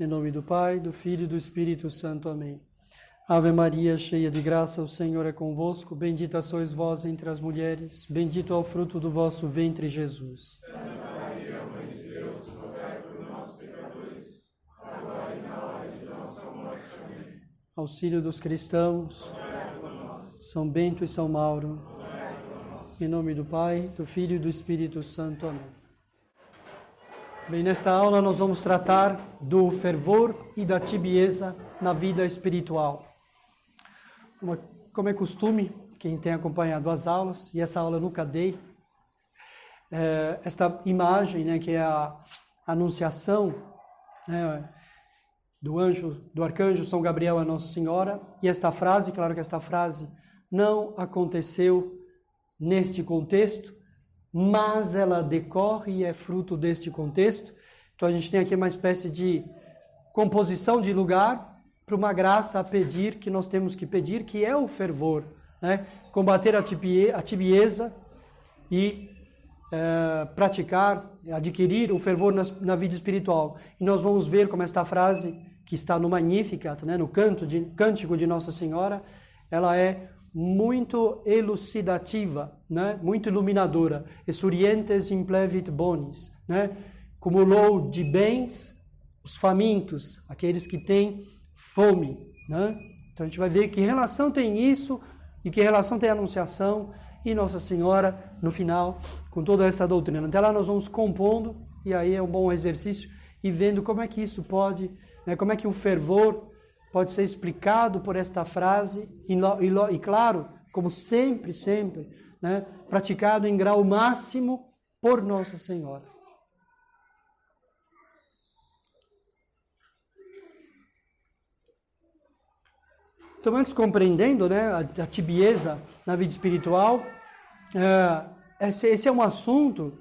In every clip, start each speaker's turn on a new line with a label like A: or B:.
A: Em nome do Pai, do Filho e do Espírito Santo. Amém. Ave Maria, cheia de graça, o Senhor é convosco. Bendita sois vós entre as mulheres. Bendito é o fruto do vosso ventre, Jesus.
B: Santa Maria, Mãe de Deus, rogai por nós, pecadores, agora e na hora de nossa morte. Amém.
A: Auxílio dos cristãos, São Bento e São Mauro. Em nome do Pai, do Filho e do Espírito Santo. Amém. Bem, nesta aula nós vamos tratar do fervor e da tibieza na vida espiritual. Como é costume, quem tem acompanhado as aulas, e essa aula eu nunca dei, esta imagem, né, que é a anunciação, do arcanjo São Gabriel a Nossa Senhora, e esta frase, claro que esta frase não aconteceu neste contexto, mas ela decorre e é fruto deste contexto. Então a gente tem aqui uma espécie de composição de lugar para uma graça a pedir, que nós temos que pedir, que é o fervor, né? Combater a tibieza e praticar, adquirir o fervor na vida espiritual. E nós vamos ver como esta frase, que está no Magnificat, né, no Cântico de Nossa Senhora, ela é muito elucidativa, né? Muito iluminadora. Esurientes implevit bonis, né? Cumulou de bens os famintos, aqueles que têm fome, né? Então a gente vai ver que relação tem isso e que relação tem a Anunciação e Nossa Senhora no final com toda essa doutrina. Até lá nós vamos compondo e aí é um bom exercício e vendo como é que isso pode, né? Como é que o fervor pode ser explicado por esta frase e claro, como sempre, né, praticado em grau máximo por Nossa Senhora. Então, antes compreendendo, né, a tibieza na vida espiritual, esse é um assunto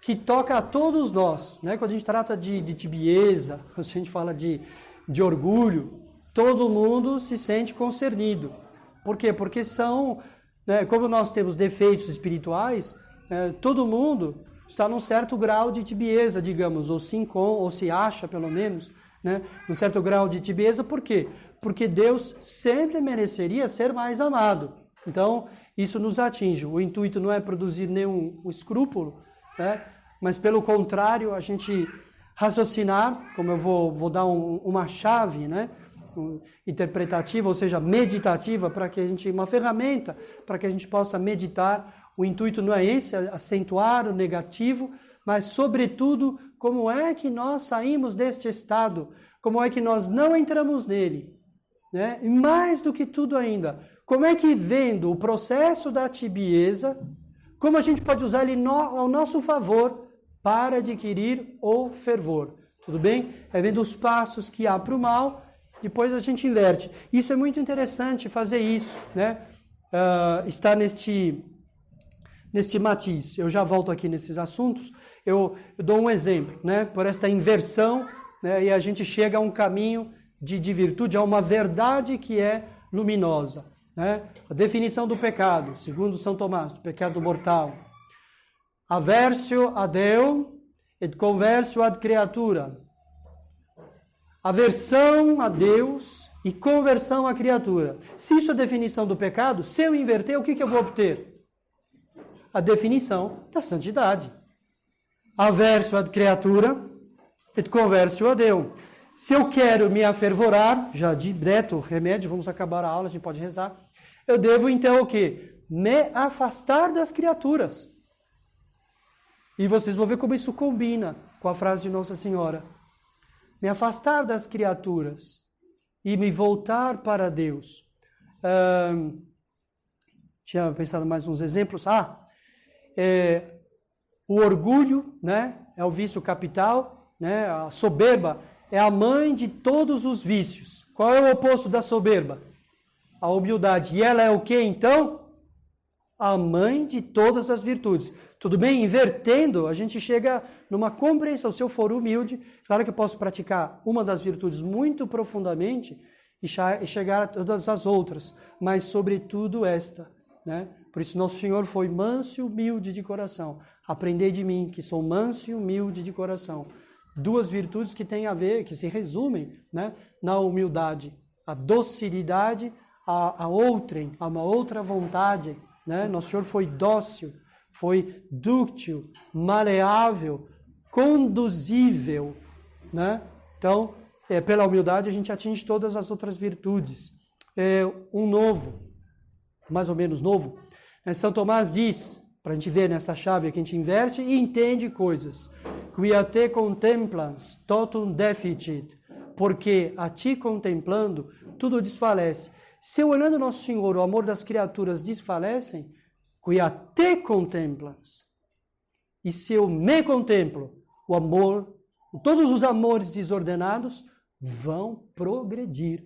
A: que toca a todos nós, né? Quando a gente trata de tibieza, quando a gente fala de orgulho, todo mundo se sente concernido. Por quê? Porque são, né, como nós temos defeitos espirituais, todo mundo está num certo grau de tibieza, digamos, ou se acha, pelo menos, né, num certo grau de tibieza. Por quê? Porque Deus sempre mereceria ser mais amado. Então, isso nos atinge. O intuito não é produzir nenhum escrúpulo, né, mas, pelo contrário, a gente raciocinar, como eu vou dar uma chave, né, interpretativa, ou seja, meditativa, para que a gente, uma ferramenta para que a gente possa meditar. O intuito não é esse, acentuar o negativo, mas sobretudo como é que nós saímos deste estado, como é que nós não entramos nele, né? E mais do que tudo ainda, como é que, vendo o processo da tibieza, como a gente pode usar ele ao nosso favor para adquirir o fervor. Tudo bem? É vendo os passos que há para o mal. Depois a gente inverte. Isso é muito interessante fazer isso, né? Estar neste matiz. Eu já volto aqui nesses assuntos. Eu dou um exemplo, né? Por esta inversão, né? E a gente chega a um caminho de virtude, a uma verdade que é luminosa, né? A definição do pecado, segundo São Tomás, do pecado mortal. Aversio a Deo et conversio ad creatura. Aversão a Deus e conversão à criatura. Se isso é a definição do pecado, se eu inverter, o que eu vou obter? A definição da santidade. Averso ad creatura et conversio a Deus. Se eu quero me afervorar, já direto, remédio, vamos acabar a aula, a gente pode rezar. Eu devo então o quê? Me afastar das criaturas. E vocês vão ver como isso combina com a frase de Nossa Senhora. Me afastar das criaturas e me voltar para Deus. Tinha pensado mais uns exemplos. O orgulho, né, é o vício capital, né, a soberba é a mãe de todos os vícios. Qual é o oposto da soberba? A humildade. E ela é o que então? A mãe de todas as virtudes. Tudo bem? Invertendo, a gente chega numa compreensão. Se eu for humilde, claro que eu posso praticar uma das virtudes muito profundamente e chegar a todas as outras, mas sobretudo esta, né? Por isso Nosso Senhor foi manso e humilde de coração. Aprendei de mim, que sou manso e humilde de coração. duas virtudes que têm a ver, que se resumem, né, na humildade. A docilidade a outrem, a uma outra vontade. Né? Nosso Senhor foi dócil, foi dúctil, maleável, conduzível. Né? Então, pela humildade a gente atinge todas as outras virtudes. Um novo, mais ou menos novo, São Tomás diz, para a gente ver nessa chave que a gente inverte e entende coisas. Quia te contemplans, totum deficit. Porque a ti contemplando, tudo desfalece. Se olhando Nosso Senhor, o amor das criaturas desfalecem, quia te contemplas. E se eu me contemplo, o amor, todos os amores desordenados vão progredir,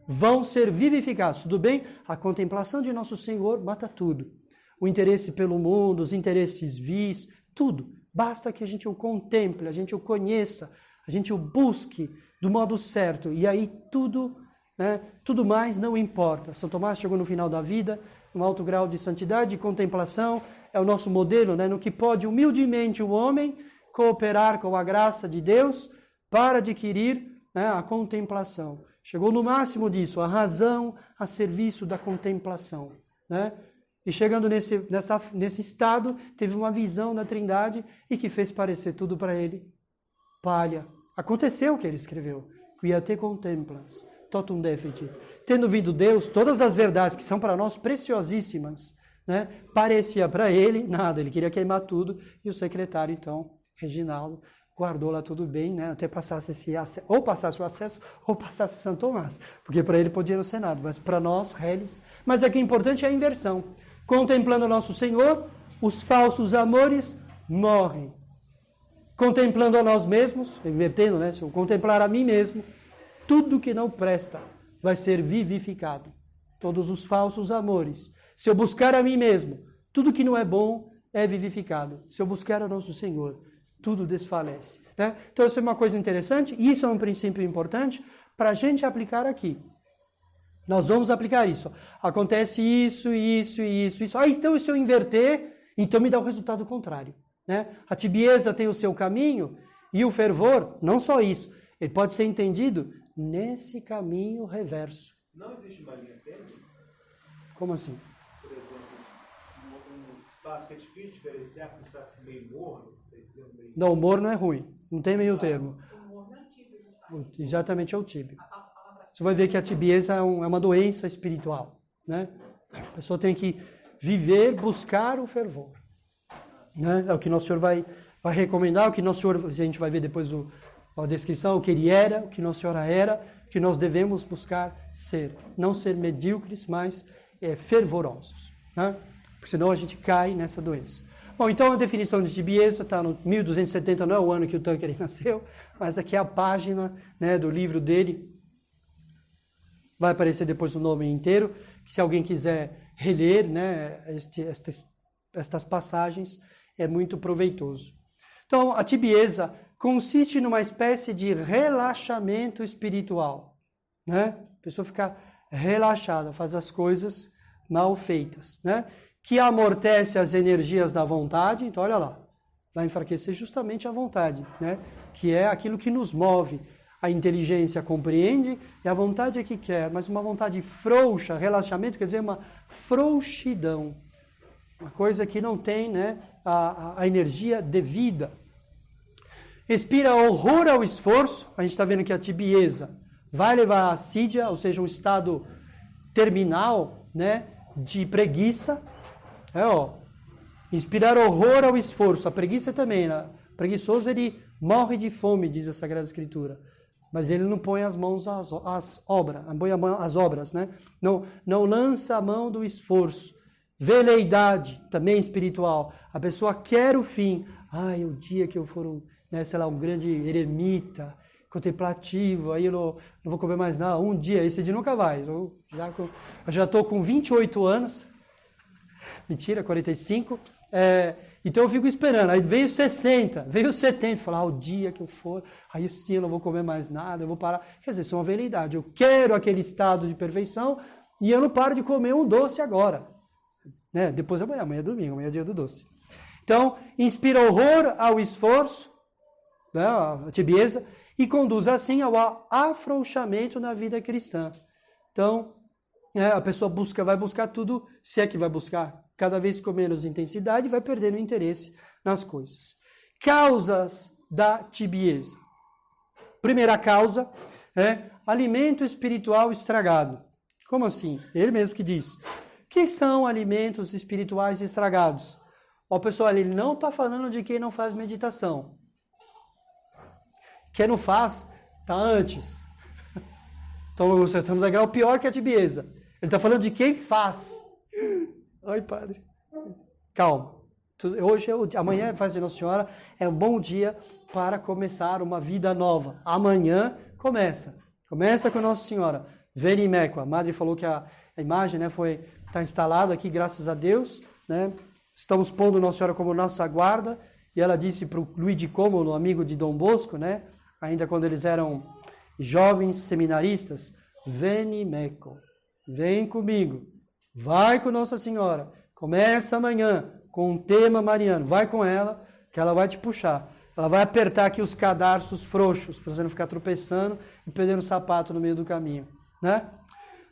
A: vão ser vivificados. Tudo bem? A contemplação de Nosso Senhor mata tudo. O interesse pelo mundo, os interesses vis, tudo. Basta que a gente o contemple, a gente o conheça, a gente o busque do modo certo. E aí tudo, né, tudo mais não importa. São Tomás chegou no final da vida, um alto grau de santidade e contemplação. É o nosso modelo, né, no que pode humildemente o homem cooperar com a graça de Deus para adquirir, né, a contemplação. Chegou no máximo disso, a razão a serviço da contemplação. Né? E chegando nesse estado, teve uma visão da Trindade e que fez parecer tudo para ele palha. Aconteceu o que ele escreveu. Quia te contemplas, totum deficit. Tendo vindo Deus, todas as verdades que são para nós preciosíssimas, né, parecia para ele nada, ele queria queimar tudo, e o secretário, então, Reginaldo, guardou lá tudo bem, né, até passasse esse acesso, ou passasse o acesso, ou passasse São Tomás, porque para ele podia ir no Senado, mas para nós, réis. Mas aqui o importante é a inversão. Contemplando Nosso Senhor, os falsos amores morrem. Contemplando a nós mesmos, invertendo, né? Se eu contemplar a mim mesmo, tudo que não presta vai ser vivificado. Todos os falsos amores. Se eu buscar a mim mesmo, tudo que não é bom é vivificado. Se eu buscar a Nosso Senhor, tudo desfalece. Né? Então, isso é uma coisa interessante, e isso é um princípio importante para a gente aplicar aqui. Nós vamos aplicar isso. Acontece isso, isso e isso, isso. Então, se eu inverter, então me dá o resultado contrário. Né? A tibieza tem o seu caminho e o fervor, não só isso, ele pode ser entendido nesse caminho reverso.
C: Não existe uma linha tênue?
A: Como assim?
C: Por exemplo, um espaço que é difícil de diferenciar, como se fosse meio morno, meio...
A: Não, o morno é ruim, não tem meio termo. O morno é o tíbio. Exatamente, é o tíbio. Você vai ver que a tibieza é uma doença espiritual. Né? A pessoa tem que viver, buscar o fervor. Né? É o que Nosso Senhor vai recomendar, o que Nosso Senhor, a gente vai ver depois a descrição, o que Ele era, o que Nossa Senhora era, o que nós devemos buscar ser. Não ser medíocres, mas fervorosos. Né? Porque senão a gente cai nessa doença. Bom, então a definição de tibieza está no 1270, não é o ano que o Tanqueray nasceu, mas aqui é a página, né, do livro dele. Vai aparecer depois o nome inteiro, se alguém quiser reler, né, estas passagens, é muito proveitoso. Então, a tibieza consiste numa espécie de relaxamento espiritual. Né? A pessoa fica relaxada, faz as coisas mal feitas. Né? Que amortece as energias da vontade. Então, olha lá, vai enfraquecer justamente a vontade, né? Que é aquilo que nos move. A inteligência compreende e a vontade é que quer, mas uma vontade frouxa, relaxamento, quer dizer uma frouxidão. Uma coisa que não tem, né, a energia devida. Inspira horror ao esforço. A gente está vendo que a tibieza vai levar à assídia, ou seja, um estado terminal, né, de preguiça. Inspirar horror ao esforço. A preguiça também. Né? O preguiçoso, ele morre de fome, diz a Sagrada Escritura. Mas ele não põe as mãos às obras, não põe às obras, né? Não lança a mão do esforço. Veleidade, também espiritual. A pessoa quer o fim. O dia que eu for, um grande eremita, contemplativo, aí eu não vou comer mais nada. Um dia, esse dia nunca vai. Eu já estou com 28 anos. Mentira, 45. Então eu fico esperando. Aí veio 60, veio 70. Falar, o dia que eu for, aí sim eu não vou comer mais nada, eu vou parar. Quer dizer, isso é uma veleidade. Eu quero aquele estado de perfeição e eu não paro de comer um doce agora. Né? Depois amanhã é domingo, amanhã é dia do doce. Então, inspira horror ao esforço, né, a tibieza, e conduz assim ao afrouxamento na vida cristã. Então, a pessoa vai buscar tudo, se é que vai buscar, cada vez com menos intensidade, vai perdendo o interesse nas coisas. Causas da tibieza. Primeira causa é alimento espiritual estragado. Como assim? Ele mesmo que diz. Que são alimentos espirituais estragados? Ó, pessoal, ele não está falando de quem não faz meditação. Quem não faz, está antes. Então, você está no degrau pior que a tibieza. Ele está falando de quem faz. Ai, padre. Calma. Amanhã, faz de Nossa Senhora, é um bom dia para começar uma vida nova. Amanhã começa. Começa com Nossa Senhora. Venimeco. A madre falou que a imagem, né, está instalada aqui, graças a Deus. Né? Estamos pondo Nossa Senhora como nossa guarda. E ela disse para o Luiz de Cômodo, amigo de Dom Bosco, né, ainda quando eles eram jovens seminaristas, Venimeco. Vem comigo. Vai com Nossa Senhora. Começa amanhã com um tema mariano. Vai com ela, que ela vai te puxar. Ela vai apertar aqui os cadarços frouxos, para você não ficar tropeçando e perdendo o sapato no meio do caminho. Né?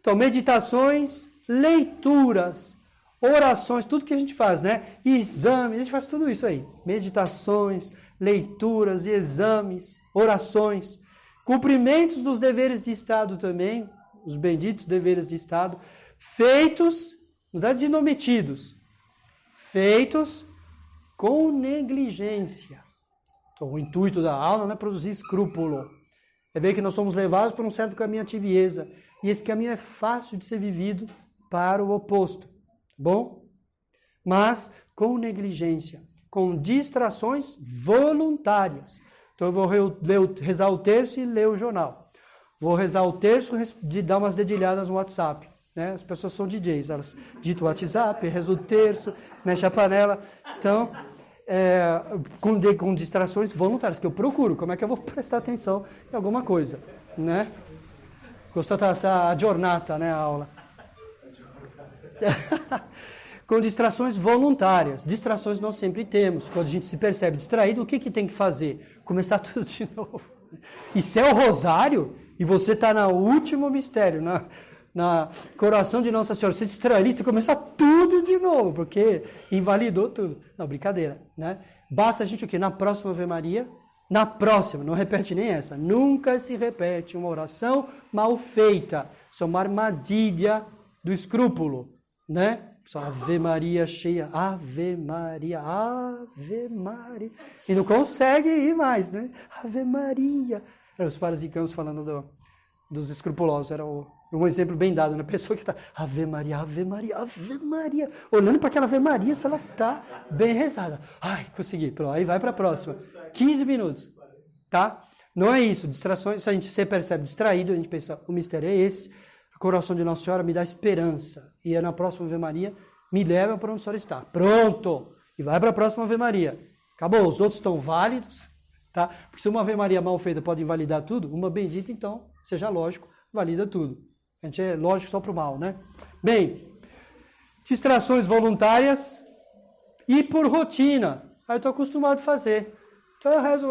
A: Então, meditações, leituras, orações, tudo que a gente faz, né? Exames, a gente faz tudo isso aí. Meditações, leituras, exames, orações. Cumprimentos dos deveres de Estado também, os benditos deveres de Estado, feitos, não dá de inometidos, feitos com negligência. Então, o intuito da aula não é produzir escrúpulo, é ver que nós somos levados por um certo caminho de tibieza, e esse caminho é fácil de ser vivido para o oposto, bom? Mas com negligência, com distrações voluntárias. Então eu vou rezar o terço e ler o jornal. Vou rezar o terço de dar umas dedilhadas no WhatsApp. Né? As pessoas são DJs, elas ditam o WhatsApp, rezam o terço, mexem a panela. Então, com distrações voluntárias, que eu procuro. Como é que eu vou prestar atenção em alguma coisa? Né? Gostou a giornata, né, a aula? Com distrações voluntárias. Distrações nós sempre temos. Quando a gente se percebe distraído, o que tem que fazer? Começar tudo de novo. E se é o rosário, e você está no último mistério, na coração de Nossa Senhora, você se distraiu, tem que começar tudo de novo, porque invalidou tudo. Não, brincadeira, né? Basta a gente o quê? Na próxima Ave Maria, na próxima, não repete nem essa, nunca se repete uma oração mal feita. Isso é uma armadilha do escrúpulo, né? Só Ave Maria cheia, Ave Maria, Ave Maria. E não consegue ir mais, né? Ave Maria. Eram os padres de Campos falando dos escrupulosos. Era um exemplo bem dado, né? A pessoa que está Ave Maria, Ave Maria, Ave Maria. Olhando para aquela Ave Maria, se ela está bem rezada. Ai, consegui. Pronto, aí vai para a próxima. 15 minutos, tá? Não é isso. Distrações, se a gente se percebe distraído, a gente pensa, o mistério é esse. O coração de Nossa Senhora me dá esperança. E na próxima Ave Maria, me leva para onde a senhora está. Pronto! E vai para a próxima Ave Maria. Acabou, os outros estão válidos, tá? Porque se uma Ave Maria mal feita pode invalidar tudo, uma bendita, então, seja lógico, valida tudo. A gente é lógico só para o mal, né? Bem, distrações voluntárias e por rotina. Aí eu estou acostumado a fazer. Então eu rezo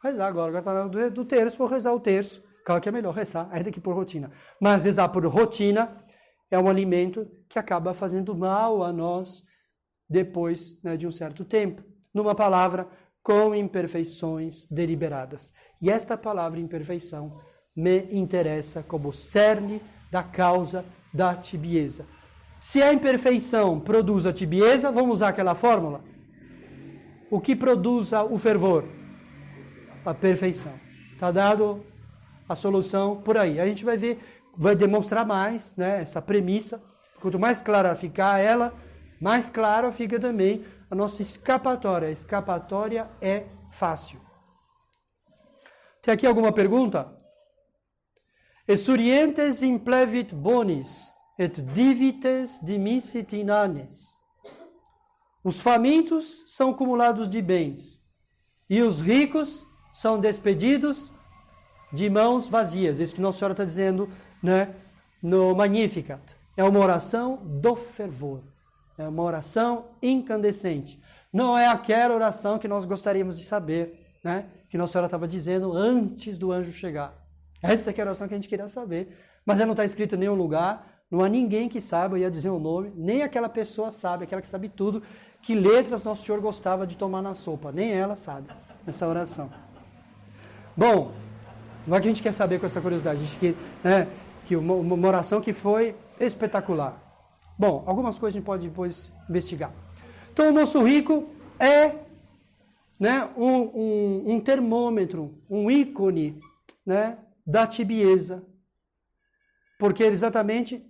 A: rezar agora está na hora do terço, vou rezar o terço. Claro que é melhor rezar, ainda que por rotina. Mas rezar por rotina é um alimento que acaba fazendo mal a nós depois, né, de um certo tempo. Numa palavra, com imperfeições deliberadas. E esta palavra imperfeição me interessa como cerne da causa da tibieza. Se a imperfeição produz a tibieza, vamos usar aquela fórmula? O que produz o fervor? A perfeição. Está dado a solução por aí. A gente vai ver, vai demonstrar mais, né, essa premissa. Quanto mais clara ficar ela, mais clara fica também a nossa escapatória. A escapatória é fácil. Tem aqui alguma pergunta? Esurientes implevit bonis, et divites dimissit inanes. Os famintos são acumulados de bens, e os ricos são despedidos de mãos vazias. Isso que Nossa Senhora está dizendo, né, no Magnificat. É uma oração do fervor. É uma oração incandescente. Não é aquela oração que nós gostaríamos de saber, né? Que Nossa Senhora estava dizendo antes do anjo chegar. Essa que é a oração que a gente queria saber. Mas ela não está escrita em nenhum lugar, não há ninguém que saiba, eu ia dizer o nome, nem aquela pessoa sabe, aquela que sabe tudo, que letras Nosso Senhor gostava de tomar na sopa. Nem ela sabe essa oração. Bom, agora que a gente quer saber com essa curiosidade, a gente quer, né, que uma oração que foi espetacular. Bom, algumas coisas a gente pode depois investigar. Então, o moço rico é, né, um termômetro, um ícone, né, da tibieza, porque ele exatamente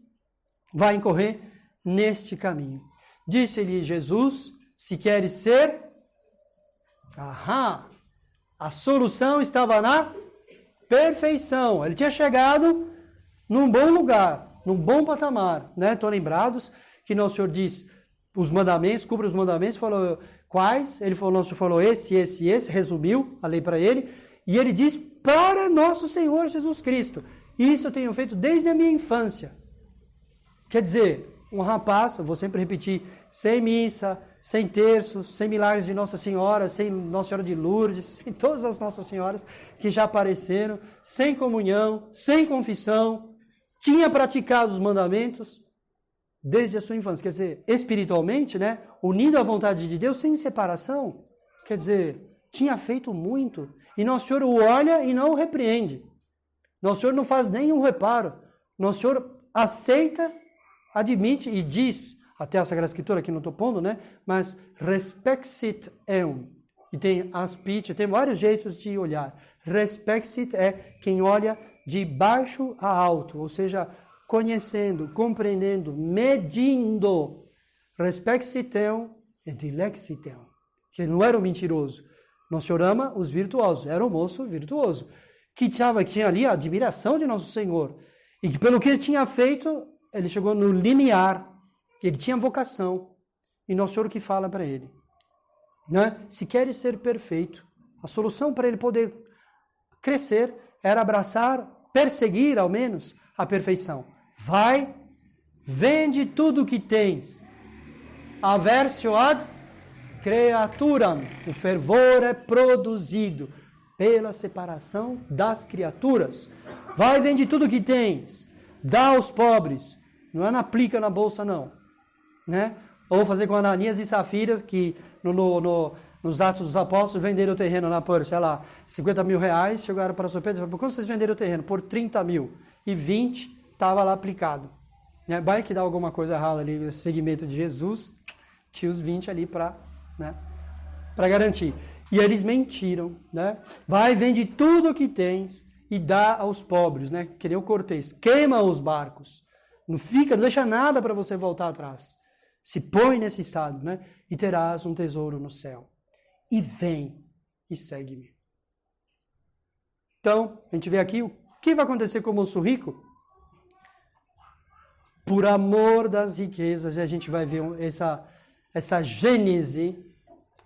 A: vai incorrer neste caminho. Disse-lhe Jesus, se queres ser, a solução estava na perfeição. Ele tinha chegado num bom lugar, num bom patamar, né? Estão lembrados que Nosso Senhor diz os mandamentos, cumpre os mandamentos, falou quais? Ele falou, Nosso Senhor falou esse, resumiu a lei para ele, e ele diz para Nosso Senhor Jesus Cristo. Isso eu tenho feito desde a minha infância. Quer dizer, um rapaz, eu vou sempre repetir, sem missa, sem terços, sem milagres de Nossa Senhora, sem Nossa Senhora de Lourdes, sem todas as Nossas Senhoras que já apareceram, sem comunhão, sem confissão, tinha praticado os mandamentos desde a sua infância. Quer dizer, espiritualmente, né, unido à vontade de Deus, sem separação. Quer dizer, tinha feito muito. E Nosso Senhor o olha e não o repreende. Nosso Senhor não faz nenhum reparo. Nosso Senhor aceita, admite e diz, até a Sagrada Escritura, aqui não estou pondo, né? Mas respexit eum. E tem aspite, tem vários jeitos de olhar. Respexit é quem olha de baixo a alto, ou seja, conhecendo, compreendendo, medindo. Respexit eum e dilexit eum. Que ele não era um mentiroso. Nosso Senhor ama os virtuosos. Era um moço virtuoso. Que tinha ali a admiração de Nosso Senhor. E que pelo que ele tinha feito, ele chegou no limiar. Ele tinha vocação. E Nosso Senhor que fala para ele. Né? Se queres ser perfeito, a solução para ele poder crescer era abraçar, perseguir ao menos, a perfeição. Vai, vende tudo o que tens. Aversio ad creaturam. O fervor é produzido pela separação das criaturas. Vai, vende tudo o que tens. Dá aos pobres. Não é aplica na bolsa, não. Né? Ou fazer com Ananias e Safira, que nos Atos dos Apóstolos venderam o terreno lá por, sei lá, 50 mil reais, chegaram para o São Pedro e falaram, por quanto vocês venderam o terreno? Por 30 mil. E 20 estava lá aplicado. Né? Vai que dá alguma coisa errada ali, no segmento de Jesus, tinha os 20 ali para, né, para garantir. E eles mentiram. Né? Vai, vende tudo o que tens e dá aos pobres, né? Que nem o Cortês. Queima os barcos. Não deixa nada para você voltar atrás. Se põe nesse estado, né? E terás um tesouro no céu. E vem e segue-me. Então, a gente vê aqui o que vai acontecer com o moço rico. Por amor das riquezas, a gente vai ver essa gênese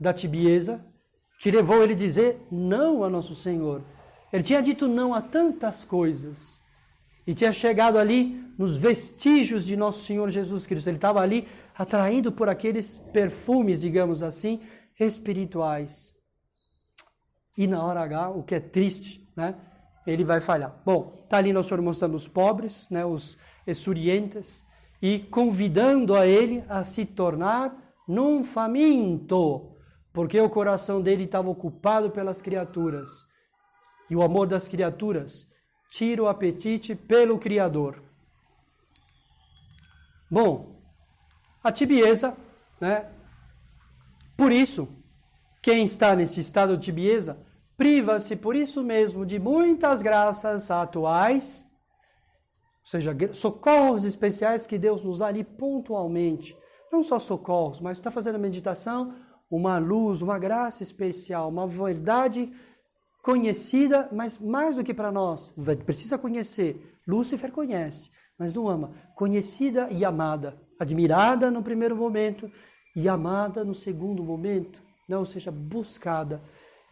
A: da tibieza, que levou ele a dizer não a Nosso Senhor. Ele tinha dito não a tantas coisas. E tinha chegado ali nos vestígios de Nosso Senhor Jesus Cristo. Ele estava ali atraído por aqueles perfumes, digamos assim, espirituais. E na hora H, o que é triste, né? Ele vai falhar. Bom, está ali Nosso Senhor mostrando os pobres, né? Os exurientes, e convidando a ele a se tornar num faminto, porque o coração dele estava ocupado pelas criaturas. E o amor das criaturas tira o apetite pelo Criador. Bom, a tibieza, né? Por isso, quem está nesse estado de tibieza, priva-se por isso mesmo de muitas graças atuais, ou seja, socorros especiais que Deus nos dá ali pontualmente. Não só socorros, mas está fazendo a meditação, uma luz, uma graça especial, uma verdade conhecida, mas mais do que para nós, precisa conhecer. Lúcifer conhece, mas não ama. Conhecida e amada, admirada no primeiro momento e amada no segundo momento, né? Ou seja, buscada.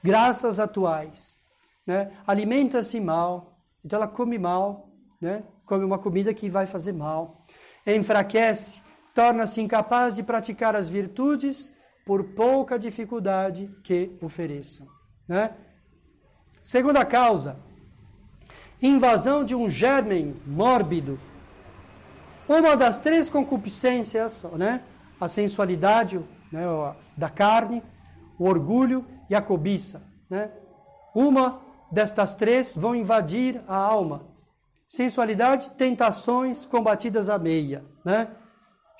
A: Graças atuais, né? Alimenta-se mal, então ela come mal, né? Come uma comida que vai fazer mal. Enfraquece, torna-se incapaz de praticar as virtudes por pouca dificuldade que ofereçam. né? Segunda causa, invasão de um germe mórbido. Uma das três concupiscências, né? A sensualidade, né? Da carne, o orgulho e a cobiça, né? Uma destas três vão invadir a alma. Sensualidade, tentações combatidas à meia, né?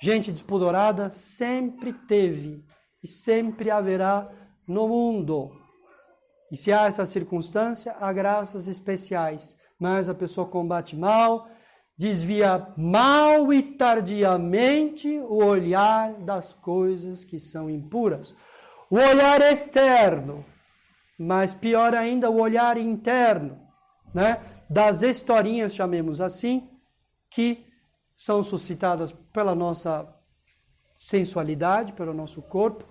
A: Gente despudorada sempre teve e sempre haverá no mundo. E se há essa circunstância, há graças especiais. Mas a pessoa combate mal, desvia mal e tardiamente o olhar das coisas que são impuras. O olhar externo, mas pior ainda o olhar interno, né? Das historinhas, chamemos assim, que são suscitadas pela nossa sensualidade, pelo nosso corpo,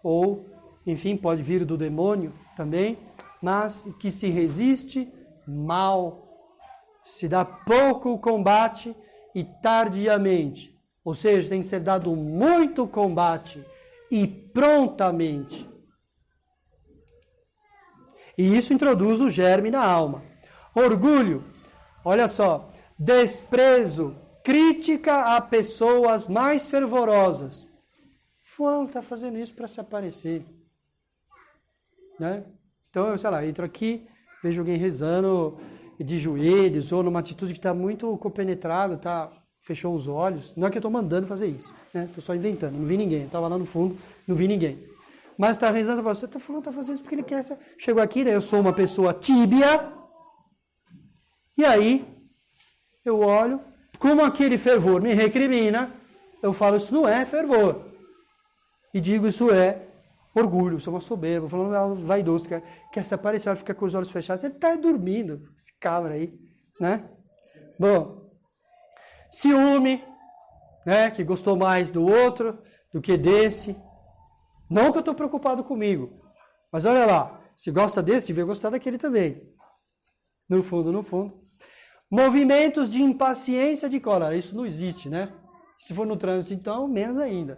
A: ou, enfim, pode vir do demônio também, mas que se resiste mal, se dá pouco combate e tardiamente. Ou seja, tem que ser dado muito combate e prontamente. E isso introduz o germe na alma. Orgulho, olha só, desprezo, crítica a pessoas mais fervorosas. Fulano está fazendo isso para se aparecer. Né? Então, eu, sei lá, entro aqui, vejo alguém rezando de joelhos, ou numa atitude que está muito compenetrada, tá, fechou os olhos. Não é que eu estou mandando fazer isso, né? Estou só inventando, não vi ninguém. Estava lá no fundo, não vi ninguém. Mas está rezando, você está falando, está fazendo isso porque ele quer. Chegou aqui, né? Eu sou uma pessoa tíbia, e aí eu olho, como aquele fervor me recrimina, eu falo, isso não é fervor. E digo, isso é orgulho, sou uma soberba, falando vaidoso, quer se aparecer, fica com os olhos fechados, ele está dormindo, esse cabra aí, né? Bom, ciúme, né? Que gostou mais do outro do que desse. Não que eu estou preocupado comigo, mas olha lá, se gosta desse, devia gostar daquele também. No fundo, no fundo. Movimentos de impaciência, de cólera, isso não existe, né? Se for no trânsito, então, menos ainda.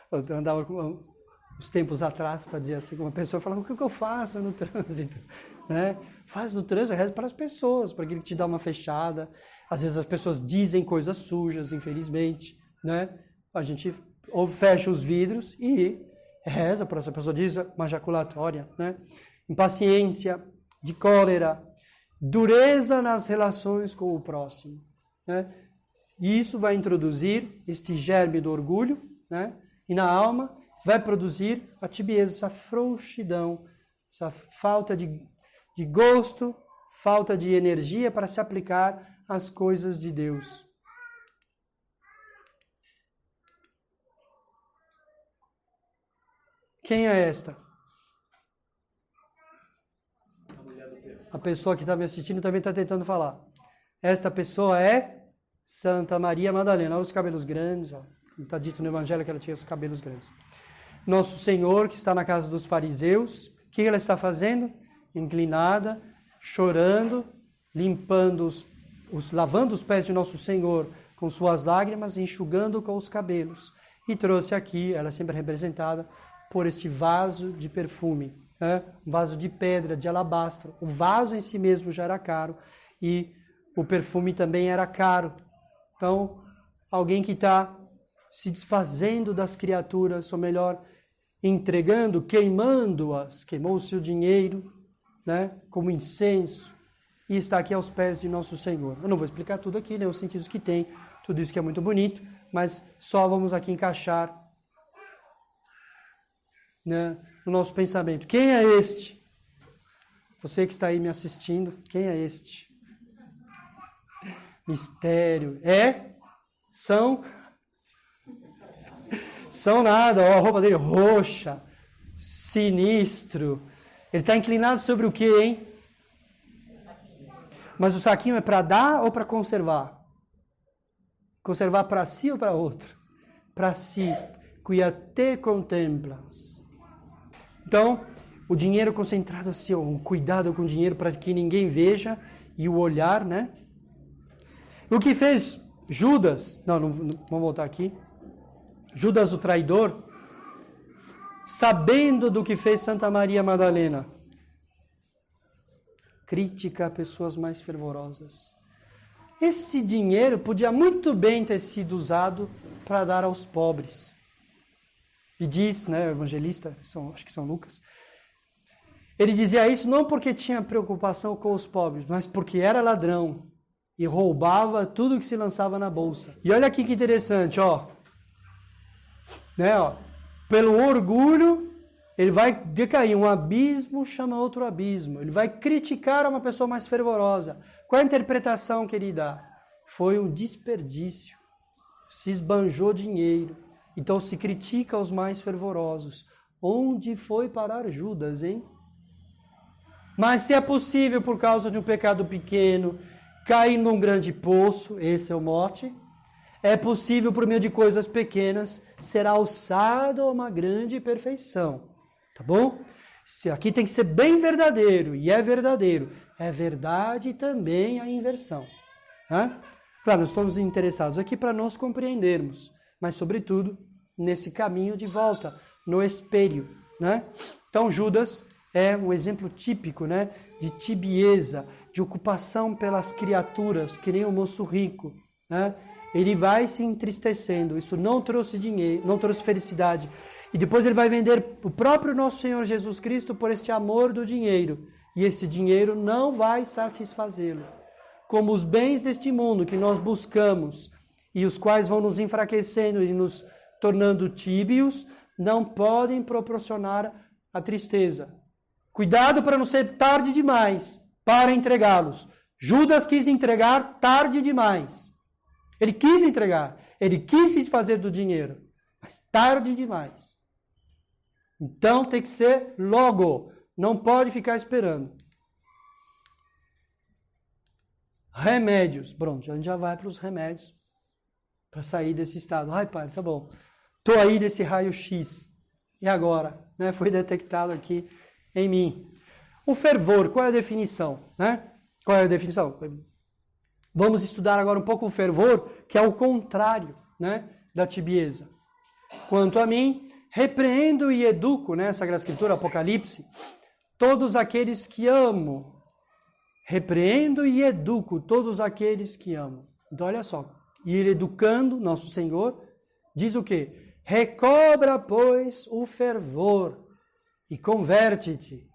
A: Eu andava com uns tempos atrás para dizer assim, uma pessoa falava, o que eu faço no trânsito? Né? Faz no trânsito, reza para as pessoas, para que ele te dá uma fechada. Às vezes as pessoas dizem coisas sujas, infelizmente, né? A gente ou fecha os vidros e reza para essa pessoa, diz uma ejaculatória, né? Impaciência, de cólera, dureza nas relações com o próximo, né? E isso vai introduzir este germe do orgulho, né? E na alma vai produzir a tibieza, essa frouxidão, essa falta de gosto, falta de energia para se aplicar às coisas de Deus. Quem é esta? A pessoa que está me assistindo também está tentando falar. Esta pessoa é Santa Maria Madalena. Olha os cabelos grandes, ó. Como está dito no Evangelho que ela tinha os cabelos grandes. Nosso Senhor, que está na casa dos fariseus, o que ela está fazendo? Inclinada, chorando, limpando lavando os pés de Nosso Senhor com suas lágrimas, enxugando com os cabelos. E trouxe aqui, ela é sempre representada por este vaso de perfume, né? Um vaso de pedra, de alabastro. O vaso em si mesmo já era caro e o perfume também era caro. Então, alguém que está se desfazendo das criaturas, ou melhor, entregando, queimando-as, queimou o seu dinheiro, né, como incenso, e está aqui aos pés de Nosso Senhor. Eu não vou explicar tudo aqui, né, os sentidos que tem, tudo isso que é muito bonito, mas só vamos aqui encaixar, né, no nosso pensamento. Quem é este? Você que está aí me assistindo, quem é este? Mistério. São nada, ó, a roupa dele roxa, sinistro. Ele está inclinado sobre o quê, hein? Mas o saquinho é para dar ou para conservar? Conservar para si ou para outro? Para si. Quia te contemplas. Então, o dinheiro concentrado assim, ó, um cuidado com o dinheiro para que ninguém veja, e o olhar, né? O que fez Judas, não, vamos voltar aqui. Judas o traidor, sabendo do que fez Santa Maria Madalena. Crítica a pessoas mais fervorosas. Esse dinheiro podia muito bem ter sido usado para dar aos pobres. E diz, né, o evangelista, acho que São Lucas, ele dizia isso não porque tinha preocupação com os pobres, mas porque era ladrão e roubava tudo que se lançava na bolsa. E olha aqui que interessante, ó. Né, ó. Pelo orgulho, ele vai decair. Um abismo chama outro abismo. Ele vai criticar uma pessoa mais fervorosa. Qual a interpretação que ele dá? Foi um desperdício. Se esbanjou dinheiro. Então se critica os mais fervorosos. Onde foi parar Judas, hein? Mas se é possível, por causa de um pecado pequeno, cair num grande poço, esse é o mote, é possível, por meio de coisas pequenas, ser alçado a uma grande perfeição. Tá bom? Aqui tem que ser bem verdadeiro, e é verdadeiro. É verdade também a inversão. Tá? Claro, nós estamos interessados aqui para nós compreendermos, mas, sobretudo, nesse caminho de volta, no espelho. Né? Então, Judas é um exemplo típico, né, de tibieza, de ocupação pelas criaturas, que nem o moço rico. Né? Ele vai se entristecendo, isso não trouxe dinheiro, não trouxe felicidade. E depois ele vai vender o próprio nosso Senhor Jesus Cristo por este amor do dinheiro. E esse dinheiro não vai satisfazê-lo. Como os bens deste mundo que nós buscamos e os quais vão nos enfraquecendo e nos tornando tíbios, não podem proporcionar a tristeza. Cuidado para não ser tarde demais para entregá-los. Judas quis entregar tarde demais. Ele quis entregar, ele quis se fazer do dinheiro, mas tarde demais. Então tem que ser logo, não pode ficar esperando. Remédios. Pronto, a gente já vai para os remédios para sair desse estado. Ai, pai, tá bom. Estou aí nesse raio-x. E agora? Né? Foi detectado aqui em mim. O fervor, qual é a definição? Né? Qual é a definição? Vamos estudar agora um pouco o fervor, que é o contrário, né, da tibieza. Quanto a mim, repreendo e educo, né, Sagrada Escritura, Apocalipse, todos aqueles que amo. Repreendo e educo todos aqueles que amo. Então, olha só. Ir educando, nosso Senhor, diz o quê? Recobra, pois, o fervor e converte-te.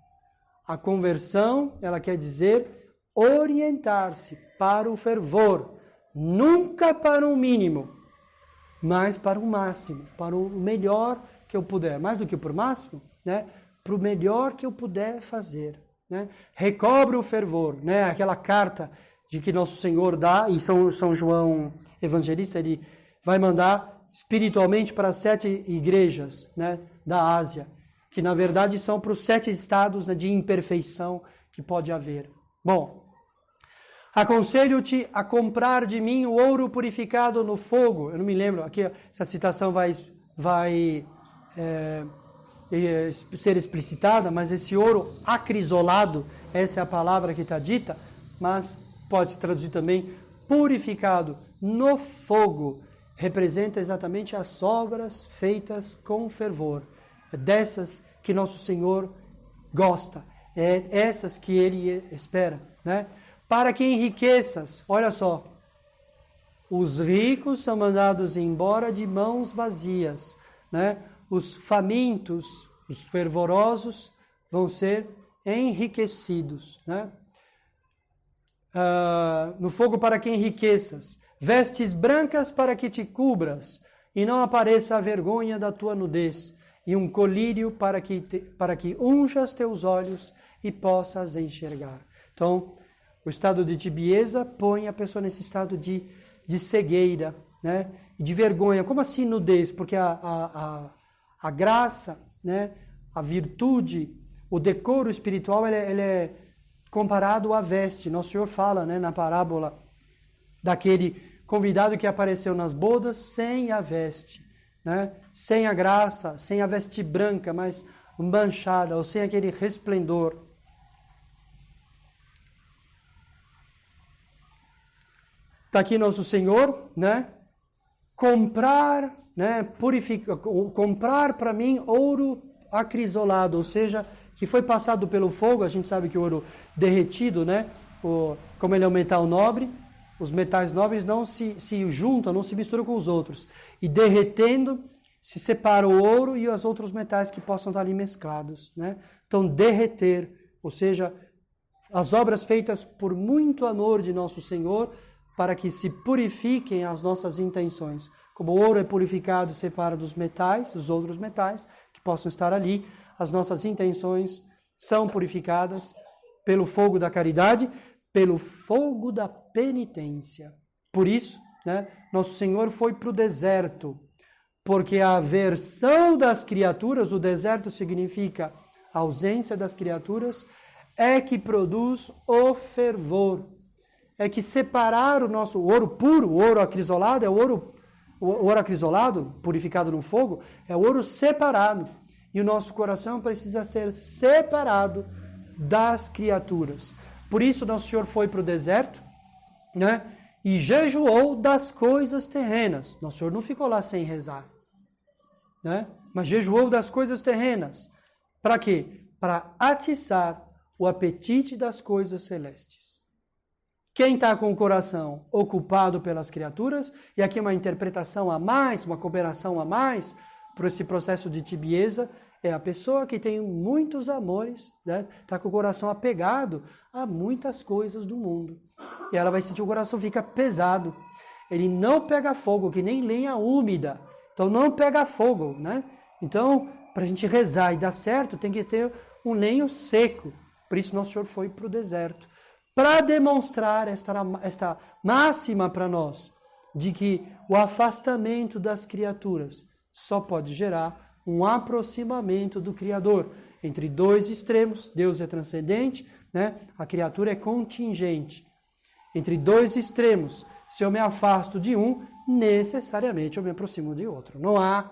A: A conversão, ela quer dizer orientar-se para o fervor. Nunca para o mínimo, mas para o máximo, para o melhor que eu puder. Mais do que para o máximo, né? Para o melhor que eu puder fazer. Né? Recobre o fervor, né? Aquela carta de que Nosso Senhor dá, e São João Evangelista, ele vai mandar espiritualmente para 7 igrejas, né, da Ásia, que na verdade são para os 7 estados, né, de imperfeição que pode haver. Bom, aconselho-te a comprar de mim o ouro purificado no fogo. Eu não me lembro, aqui essa citação vai ser explicitada, mas esse ouro acrisolado, essa é a palavra que está dita, mas pode se traduzir também purificado no fogo, representa exatamente as obras feitas com fervor. É dessas que nosso Senhor gosta, é essas que Ele espera, né? Para que enriqueças, olha só, os ricos são mandados embora de mãos vazias, né? Os famintos, os fervorosos vão ser enriquecidos, né? No fogo para que enriqueças, vestes brancas para que te cubras e não apareça a vergonha da tua nudez, e um colírio para que unjas teus olhos e possas enxergar. Então, o estado de tibieza põe a pessoa nesse estado de cegueira, né? E de vergonha. Como assim nudez? Porque a graça, né? A virtude, o decoro espiritual, ele é comparado à veste. Nosso Senhor fala, né, na parábola daquele convidado que apareceu nas bodas sem a veste, né? Sem a graça, sem a veste branca, mas manchada, ou sem aquele resplendor. Está aqui nosso Senhor, né? Comprar para mim ouro acrisolado, ou seja, que foi passado pelo fogo. A gente sabe que o ouro derretido, né? Como ele é um metal nobre, os metais nobres não se juntam, não se misturam com os outros. E derretendo, se separa o ouro e os outros metais que possam estar ali mesclados, né? Então, derreter, ou seja, as obras feitas por muito amor de nosso Senhor, para que se purifiquem as nossas intenções. Como o ouro é purificado e separa dos metais, dos outros metais que possam estar ali, as nossas intenções são purificadas pelo fogo da caridade, pelo fogo da penitência. Por isso, né, nosso Senhor foi para o deserto, porque a aversão das criaturas, o deserto significa a ausência das criaturas, é que produz o fervor. É que separar o nosso ouro puro, o ouro acrisolado, o ouro acrisolado, purificado no fogo, é o ouro separado. E o nosso coração precisa ser separado das criaturas. Por isso, nosso Senhor foi para o deserto, né? E jejuou das coisas terrenas. Nosso Senhor não ficou lá sem rezar, né? Mas jejuou das coisas terrenas. Para quê? Para atiçar o apetite das coisas celestes. Quem está com o coração ocupado pelas criaturas, e aqui uma interpretação a mais, uma cooperação a mais, para esse processo de tibieza, é a pessoa que tem muitos amores, né? Está com o coração apegado a muitas coisas do mundo. E ela vai sentir o coração fica pesado. Ele não pega fogo, que nem lenha úmida. Então não pega fogo, né? Então, para a gente rezar e dar certo, tem que ter um lenho seco. Por isso nosso Senhor foi para o deserto. Para demonstrar esta máxima para nós, de que o afastamento das criaturas só pode gerar um aproximamento do Criador. Entre dois extremos, Deus é transcendente, né? A criatura é contingente. Entre dois extremos, se eu me afasto de um, necessariamente eu me aproximo de outro. Não há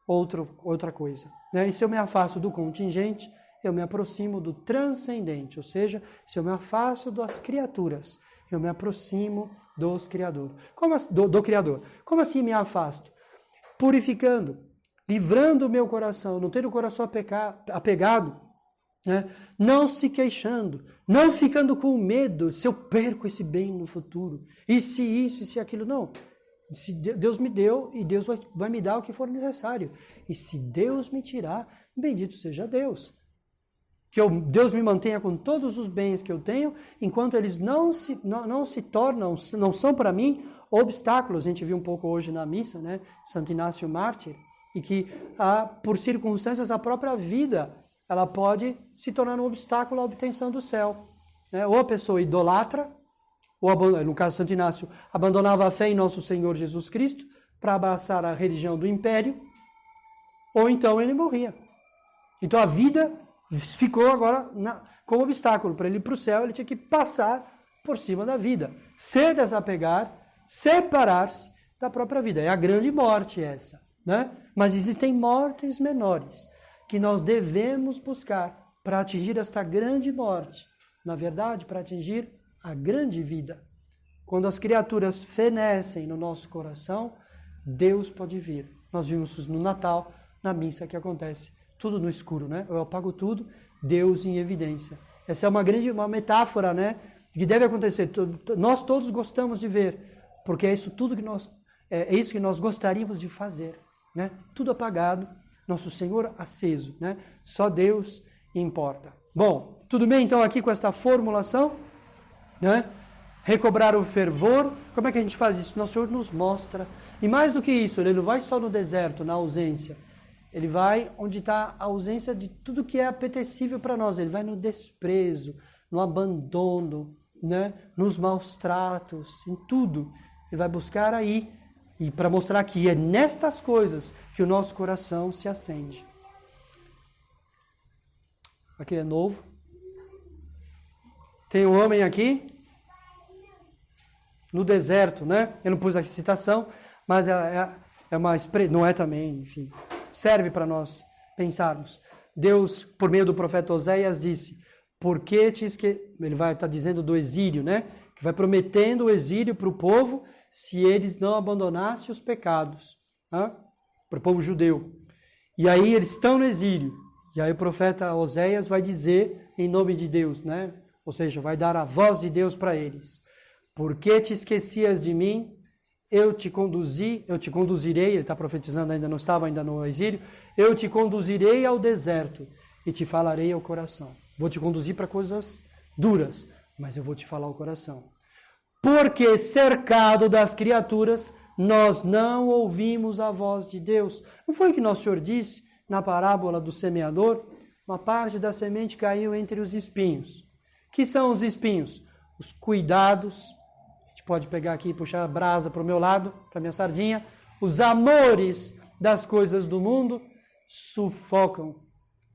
A: outra coisa, né? E se eu me afasto do contingente, eu me aproximo do transcendente, ou seja, se eu me afasto das criaturas, eu me aproximo do Criador. Como assim me afasto? Purificando, livrando o meu coração, não tendo o coração apegado, né? Não se queixando, não ficando com medo se eu perco esse bem no futuro, e se isso, e se aquilo, não. Se Deus me deu, e Deus vai me dar o que for necessário. E se Deus me tirar, bendito seja Deus. Que Deus me mantenha com todos os bens que eu tenho, enquanto eles não são para mim obstáculos. A gente viu um pouco hoje na missa, né? Santo Inácio Mártir, e que por circunstâncias a própria vida, ela pode se tornar um obstáculo à obtenção do céu, né? Ou a pessoa idolatra, ou no caso de Santo Inácio, abandonava a fé em nosso Senhor Jesus Cristo para abraçar a religião do império, ou então ele morria. Então a vida ficou agora como obstáculo. Para ele ir para o céu, ele tinha que passar por cima da vida. Se desapegar, separar-se da própria vida. É a grande morte essa, né? Mas existem mortes menores que nós devemos buscar para atingir esta grande morte. Na verdade, para atingir a grande vida. Quando as criaturas fenecem no nosso coração, Deus pode vir. Nós vimos isso no Natal, na missa que acontece. Tudo no escuro, né? Eu apago tudo, Deus em evidência. Essa é uma metáfora, né? Que deve acontecer. Nós todos gostamos de ver, porque é isso que nós gostaríamos de fazer, né? Tudo apagado, nosso Senhor aceso, né? Só Deus importa. Bom, tudo bem então aqui com esta formulação, né? Recobrar o fervor. Como é que a gente faz isso? Nosso Senhor nos mostra. E mais do que isso, Ele não vai só no deserto, na ausência. Ele vai onde está a ausência de tudo que é apetecível para nós. Ele vai no desprezo, no abandono, né? Nos maus tratos, em tudo. Ele vai buscar aí. E para mostrar que é nestas coisas que o nosso coração se acende. Aqui é novo. Tem um homem aqui, no deserto, né? Eu não pus aqui citação, mas é uma expressão, não é também, enfim. Serve para nós pensarmos. Deus, por meio do profeta Oséias, disse, porque ele vai estar dizendo do exílio, né? Que vai prometendo o exílio para o povo se eles não abandonassem os pecados, né? Para o povo judeu. E aí eles estão no exílio. E aí o profeta Oséias vai dizer em nome de Deus, né? Ou seja, vai dar a voz de Deus para eles. Por que te esquecias de mim? Eu te conduzirei, ele está profetizando, ainda não estava ainda no exílio, eu te conduzirei ao deserto e te falarei ao coração. Vou te conduzir para coisas duras, mas eu vou te falar ao coração. Porque cercado das criaturas, nós não ouvimos a voz de Deus. Não foi o que nosso Senhor disse na parábola do semeador? Uma parte da semente caiu entre os espinhos. Que são os espinhos? Os cuidados. A gente pode pegar aqui e puxar a brasa para o meu lado, para a minha sardinha. Os amores das coisas do mundo sufocam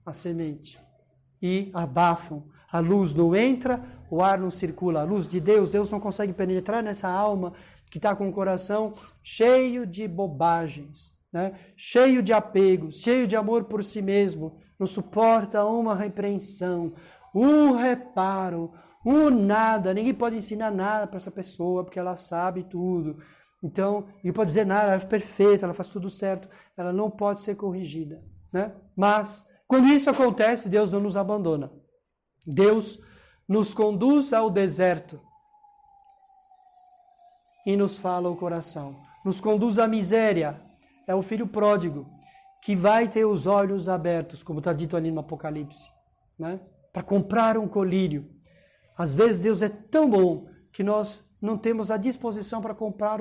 A: a semente e abafam. A luz não entra, o ar não circula. A luz de Deus, Deus não consegue penetrar nessa alma que está com o coração cheio de bobagens, né? Cheio de apegos, cheio de amor por si mesmo. Não suporta uma repreensão, um reparo, um nada. Ninguém pode ensinar nada para essa pessoa, porque ela sabe tudo. Então, ninguém pode dizer nada, ela é perfeita, ela faz tudo certo. Ela não pode ser corrigida, né? Mas, quando isso acontece, Deus não nos abandona. Deus nos conduz ao deserto e nos fala o coração. Nos conduz à miséria. É o filho pródigo que vai ter os olhos abertos, como está dito ali no Apocalipse, né? Para comprar um colírio. Às vezes Deus é tão bom que nós não temos a disposição para comprar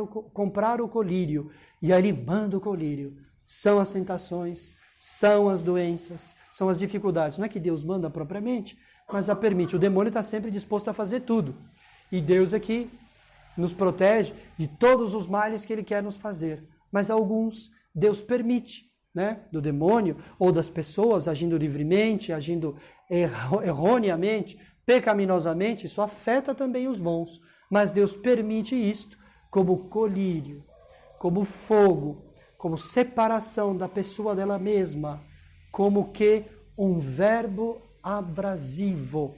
A: o colírio. E aí Ele manda o colírio. São as tentações, são as doenças, são as dificuldades. Não é que Deus manda propriamente, mas a permite. O demônio está sempre disposto a fazer tudo. E Deus aqui nos protege de todos os males que Ele quer nos fazer. Mas alguns Deus permite, né? Do demônio ou das pessoas agindo livremente, agindo erroneamente, pecaminosamente. Isso afeta também os bons. Mas Deus permite isto como colírio, como fogo, como separação da pessoa dela mesma, como que um verbo abrasivo,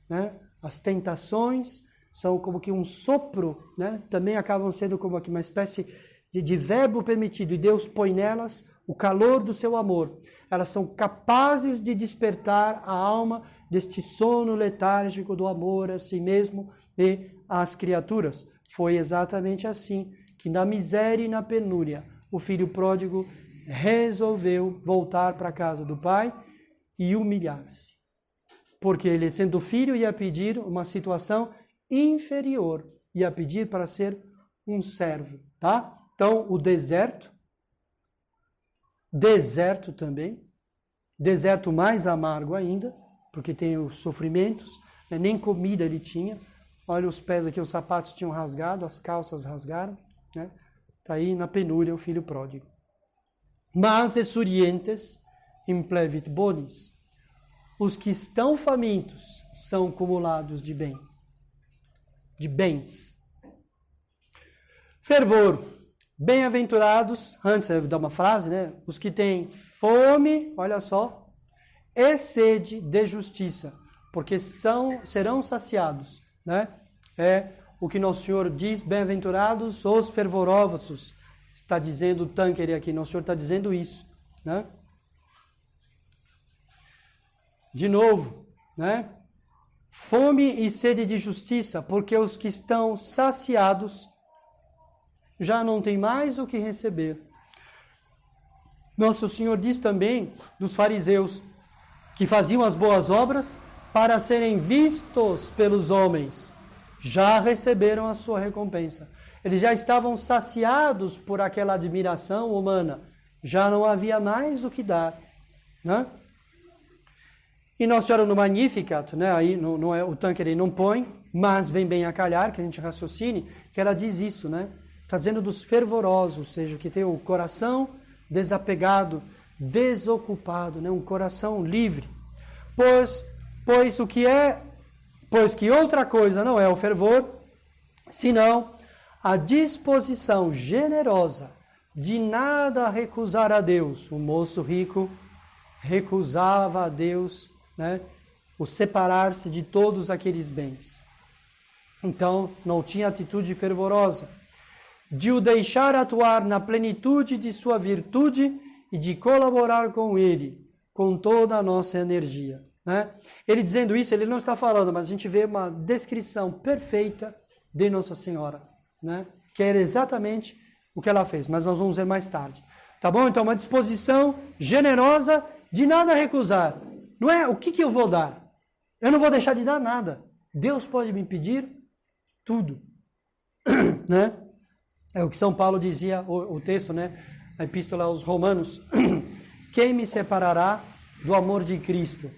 A: né? As tentações são como que um sopro, né? Também acabam sendo como que uma espécie de verbo permitido, e Deus põe nelas o calor do seu amor. Elas são capazes de despertar a alma deste sono letárgico do amor a si mesmo e às criaturas. Foi exatamente assim que na miséria e na penúria o filho pródigo resolveu voltar para a casa do pai e humilhar-se. Porque ele, sendo filho, ia pedir uma situação inferior, ia pedir para ser um servo, tá? Então, o deserto também, deserto mais amargo ainda, porque tem os sofrimentos, né? Nem comida ele tinha. Olha os pés aqui, os sapatos tinham rasgado, as calças rasgaram, né? Está aí na penúria o filho pródigo. Mas exurientes implevit bonis. Os que estão famintos são cumulados de bens. Fervor. Bem-aventurados, antes eu vou dar uma frase, né? Os que têm fome, olha só, e sede de justiça, porque serão saciados, né? É o que Nosso Senhor diz, bem-aventurados os fervorosos. Está dizendo o Tanqueray aqui, Nosso Senhor está dizendo isso, né? De novo, né? Fome e sede de justiça, porque os que estão saciados já não têm mais o que receber. Nosso Senhor diz também dos fariseus que faziam as boas obras para serem vistos pelos homens. Já receberam a sua recompensa. Eles já estavam saciados por aquela admiração humana. Já não havia mais o que dar, né? E Nossa Senhora no Magnificat, né? Aí não é, o Tanqueray não põe, mas vem bem a calhar, que a gente raciocine, que ela diz isso, né? Está dizendo dos fervorosos, ou seja, que tem o coração desapegado, desocupado, né? Um coração livre. Pois que outra coisa não é o fervor, senão a disposição generosa de nada recusar a Deus. O moço rico recusava a Deus, né? O separar-se de todos aqueles bens. Então, não tinha atitude fervorosa de o deixar atuar na plenitude de sua virtude e de colaborar com ele, com toda a nossa energia. Né? Ele dizendo isso, ele não está falando, mas a gente vê uma descrição perfeita de Nossa Senhora, né? Que era exatamente o que ela fez, mas nós vamos ver mais tarde. Tá bom? Então, uma disposição generosa de nada recusar. Não é o que eu vou dar. Eu não vou deixar de dar nada. Deus pode me pedir tudo. Né? É o que São Paulo dizia, o texto, né? A epístola aos Romanos. Quem me separará do amor de Cristo?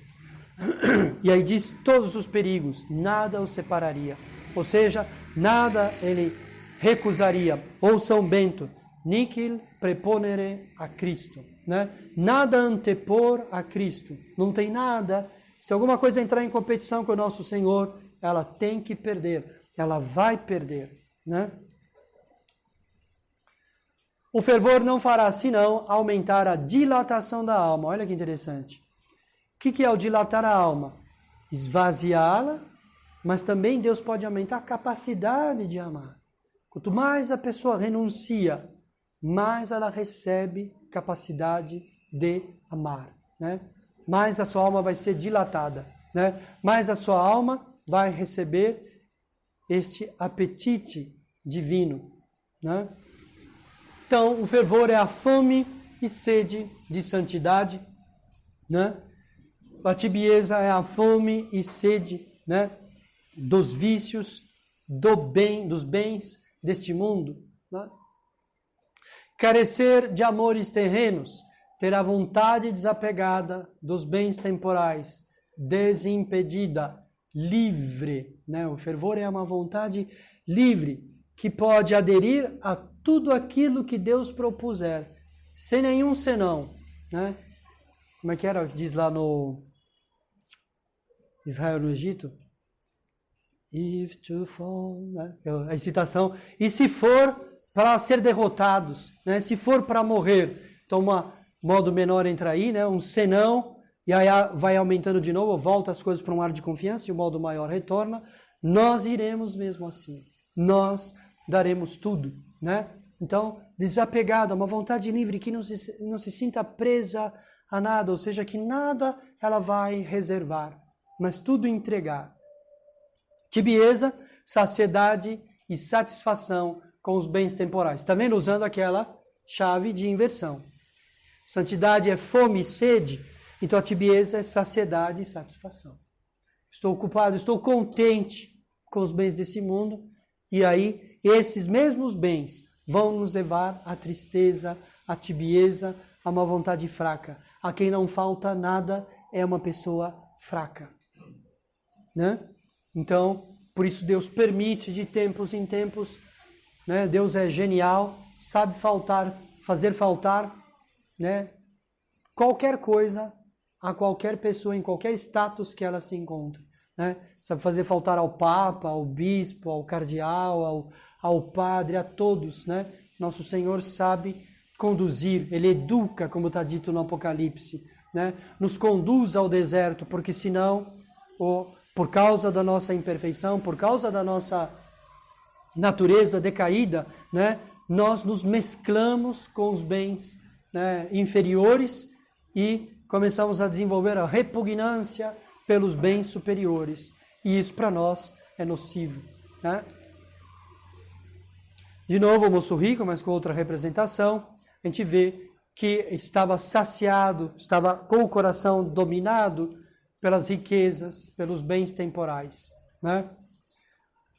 A: E aí diz todos os perigos, nada o separaria. Ou seja, nada ele recusaria. Ou São Bento, nihil preponere a Cristo. Né? Nada antepor a Cristo. Não tem nada. Se alguma coisa entrar em competição com o nosso Senhor, ela tem que perder. Ela vai perder. Né? O fervor não fará senão aumentar a dilatação da alma. Olha que interessante. O que é o dilatar a alma? Esvaziá-la, mas também Deus pode aumentar a capacidade de amar. Quanto mais a pessoa renuncia, mais ela recebe capacidade de amar. Né? Mais a sua alma vai ser dilatada. Né? Mais a sua alma vai receber este apetite divino. Né? Então, o fervor é a fome e sede de santidade. Né? A tibieza é a fome e sede, né, dos vícios, dos bens deste mundo. Né? Carecer de amores terrenos, ter a vontade desapegada dos bens temporais, desimpedida, livre. Né? O fervor é uma vontade livre, que pode aderir a tudo aquilo que Deus propuser, sem nenhum senão. Né? Como é que era? Diz lá no Israel no Egito, if to fall, né? A citação, e se for para ser derrotados, né? Se for para morrer, então modo menor entra aí, né? Um senão, e aí vai aumentando de novo, volta as coisas para um ar de confiança, e o modo maior retorna, nós iremos mesmo assim, nós daremos tudo, né? Então, desapegado, uma vontade livre que não se sinta presa a nada, ou seja, que nada ela vai reservar, mas tudo entregar. Tibieza, saciedade e satisfação com os bens temporais. Está vendo? Usando aquela chave de inversão. Santidade é fome e sede, então a tibieza é saciedade e satisfação. Estou ocupado, estou contente com os bens desse mundo, e aí esses mesmos bens vão nos levar à tristeza, à tibieza, a uma vontade fraca. A quem não falta nada é uma pessoa fraca. Né? Então, por isso Deus permite de tempos em tempos, né? Deus é genial, sabe fazer faltar, né? Qualquer coisa a qualquer pessoa, em qualquer status que ela se encontre. Né? Sabe fazer faltar ao Papa, ao Bispo, ao Cardeal, ao Padre, a todos. Né? Nosso Senhor sabe conduzir, Ele educa, como está dito no Apocalipse. Né? Nos conduz ao deserto, porque senão, por causa da nossa imperfeição, por causa da nossa natureza decaída, né? Nós nos mesclamos com os bens, né, inferiores e começamos a desenvolver a repugnância pelos bens superiores. E isso para nós é nocivo. Né? De novo, o moço rico, mas com outra representação, a gente vê que estava saciado, estava com o coração dominado pelas riquezas, pelos bens temporais. Né?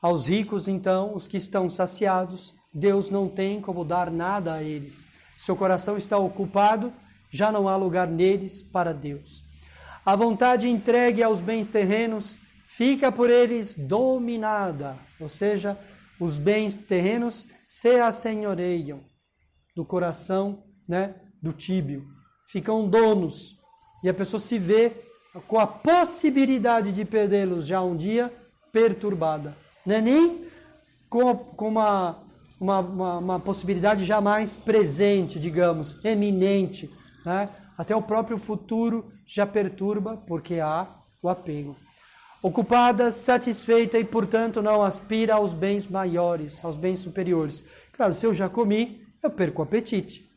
A: Aos ricos, então, os que estão saciados, Deus não tem como dar nada a eles. Seu coração está ocupado, já não há lugar neles para Deus. A vontade entregue aos bens terrenos fica por eles dominada, ou seja, os bens terrenos se assenhoreiam do coração, né, do tíbio, ficam donos, e a pessoa se vê com a possibilidade de perdê-los já um dia perturbada. Não é nem com uma possibilidade jamais presente, digamos, eminente. Né? Até o próprio futuro já perturba, porque há o apego. Ocupada, satisfeita e, portanto, não aspira aos bens maiores, aos bens superiores. Claro, se eu já comi, eu perco o apetite.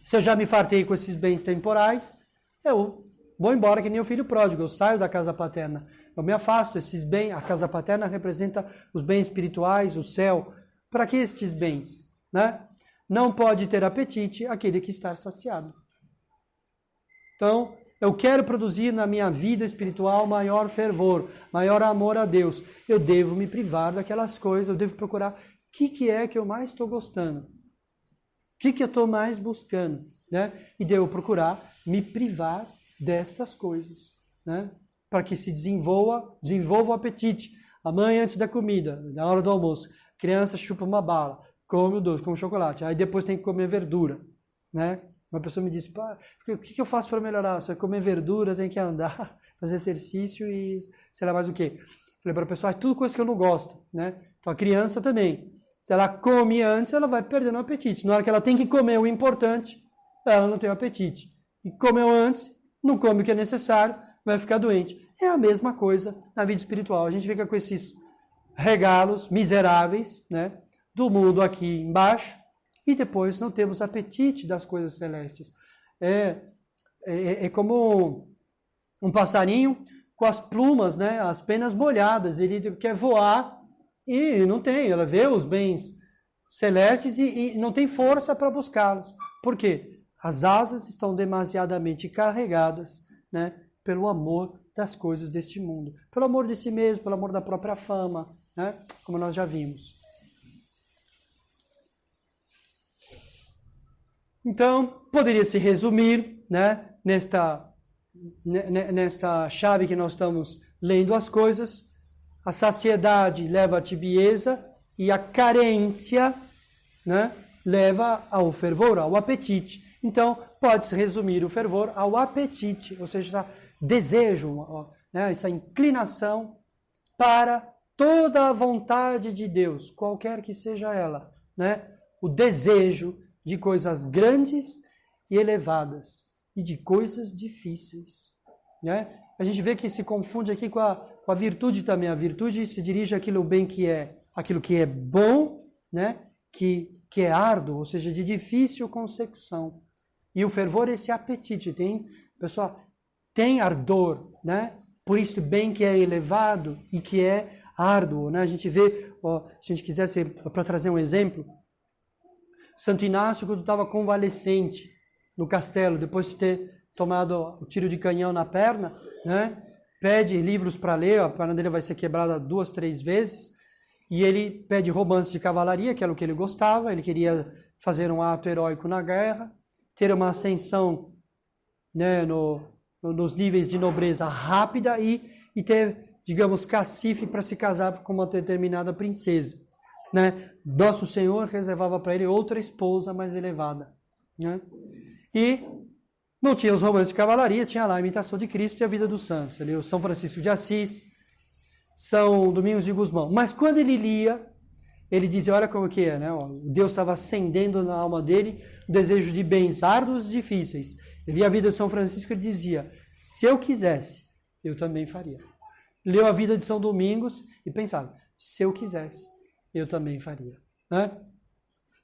A: Se eu já me fartei com esses bens temporais, eu vou embora que nem o filho pródigo, eu saio da casa paterna, eu me afasto, esses bens, a casa paterna representa os bens espirituais, o céu. Para que estes bens? Né? Não pode ter apetite aquele que está saciado. Então, eu quero produzir na minha vida espiritual maior fervor, maior amor a Deus. Eu devo me privar daquelas coisas, eu devo procurar o que é que eu mais estou gostando, o que eu estou mais buscando, né? E devo procurar me privar destas coisas, né? Para que se desenvolva o apetite. A mãe antes da comida, na hora do almoço, criança chupa uma bala, come o doce, come o chocolate, aí depois tem que comer verdura, né? Uma pessoa me disse, pá, o que eu faço para melhorar? Você comer verdura, tem que andar, fazer exercício e sei lá mais o quê. Falei para a pessoa, é tudo coisa que eu não gosto, né? Então a criança também, se ela come antes, ela vai perdendo o apetite. Na hora que ela tem que comer o importante, ela não tem o apetite. E comeu antes, não come o que é necessário, vai ficar doente. É a mesma coisa na vida espiritual. A gente fica com esses regalos miseráveis, né, do mundo aqui embaixo, e depois não temos apetite das coisas celestes. É como um passarinho com as plumas, né, as penas molhadas. Ele quer voar e não tem. Ela vê os bens celestes e não tem força para buscá-los. Por quê? As asas estão demasiadamente carregadas, né, pelo amor das coisas deste mundo. Pelo amor de si mesmo, pelo amor da própria fama, né, como nós já vimos. Então, poderia se resumir, né, nesta chave que nós estamos lendo as coisas. A saciedade leva à tibieza e a carência, né, leva ao fervor, ao apetite. Então, pode-se resumir o fervor ao apetite, ou seja, desejo, né, essa inclinação para toda a vontade de Deus, qualquer que seja ela, né, o desejo de coisas grandes e elevadas e de coisas difíceis, né? A gente vê que se confunde aqui com a virtude também. A virtude se dirige àquilo bem que é, aquilo que é bom, né? Que é árduo, ou seja, de difícil consecução. E o fervor é esse apetite, pessoal, tem ardor, né? Por isso bem que é elevado e que é árduo, né? A gente vê, se a gente quisesse, para trazer um exemplo, Santo Inácio, quando estava convalescente no castelo, depois de ter tomado o tiro de canhão na perna, né, pede livros para ler, a perna dele vai ser quebrada 2, 3 vezes, e ele pede romances de cavalaria, que era o que ele gostava, ele queria fazer um ato heróico na guerra, ter uma ascensão, né, nos níveis de nobreza rápida e ter, digamos, cacife para se casar com uma determinada princesa. Né? Nosso Senhor reservava para ele outra esposa mais elevada. Né? E não tinha os romances de cavalaria, tinha lá a imitação de Cristo e a vida dos santos. Ali, o São Francisco de Assis, São Domingos de Gusmão. Mas quando ele lia, ele dizia, olha como que é, né? Deus estava acendendo na alma dele o desejo de bens árduos e difíceis. Ele via a vida de São Francisco e dizia, se eu quisesse, eu também faria. Leu a vida de São Domingos e pensava, se eu quisesse, eu também faria. Né?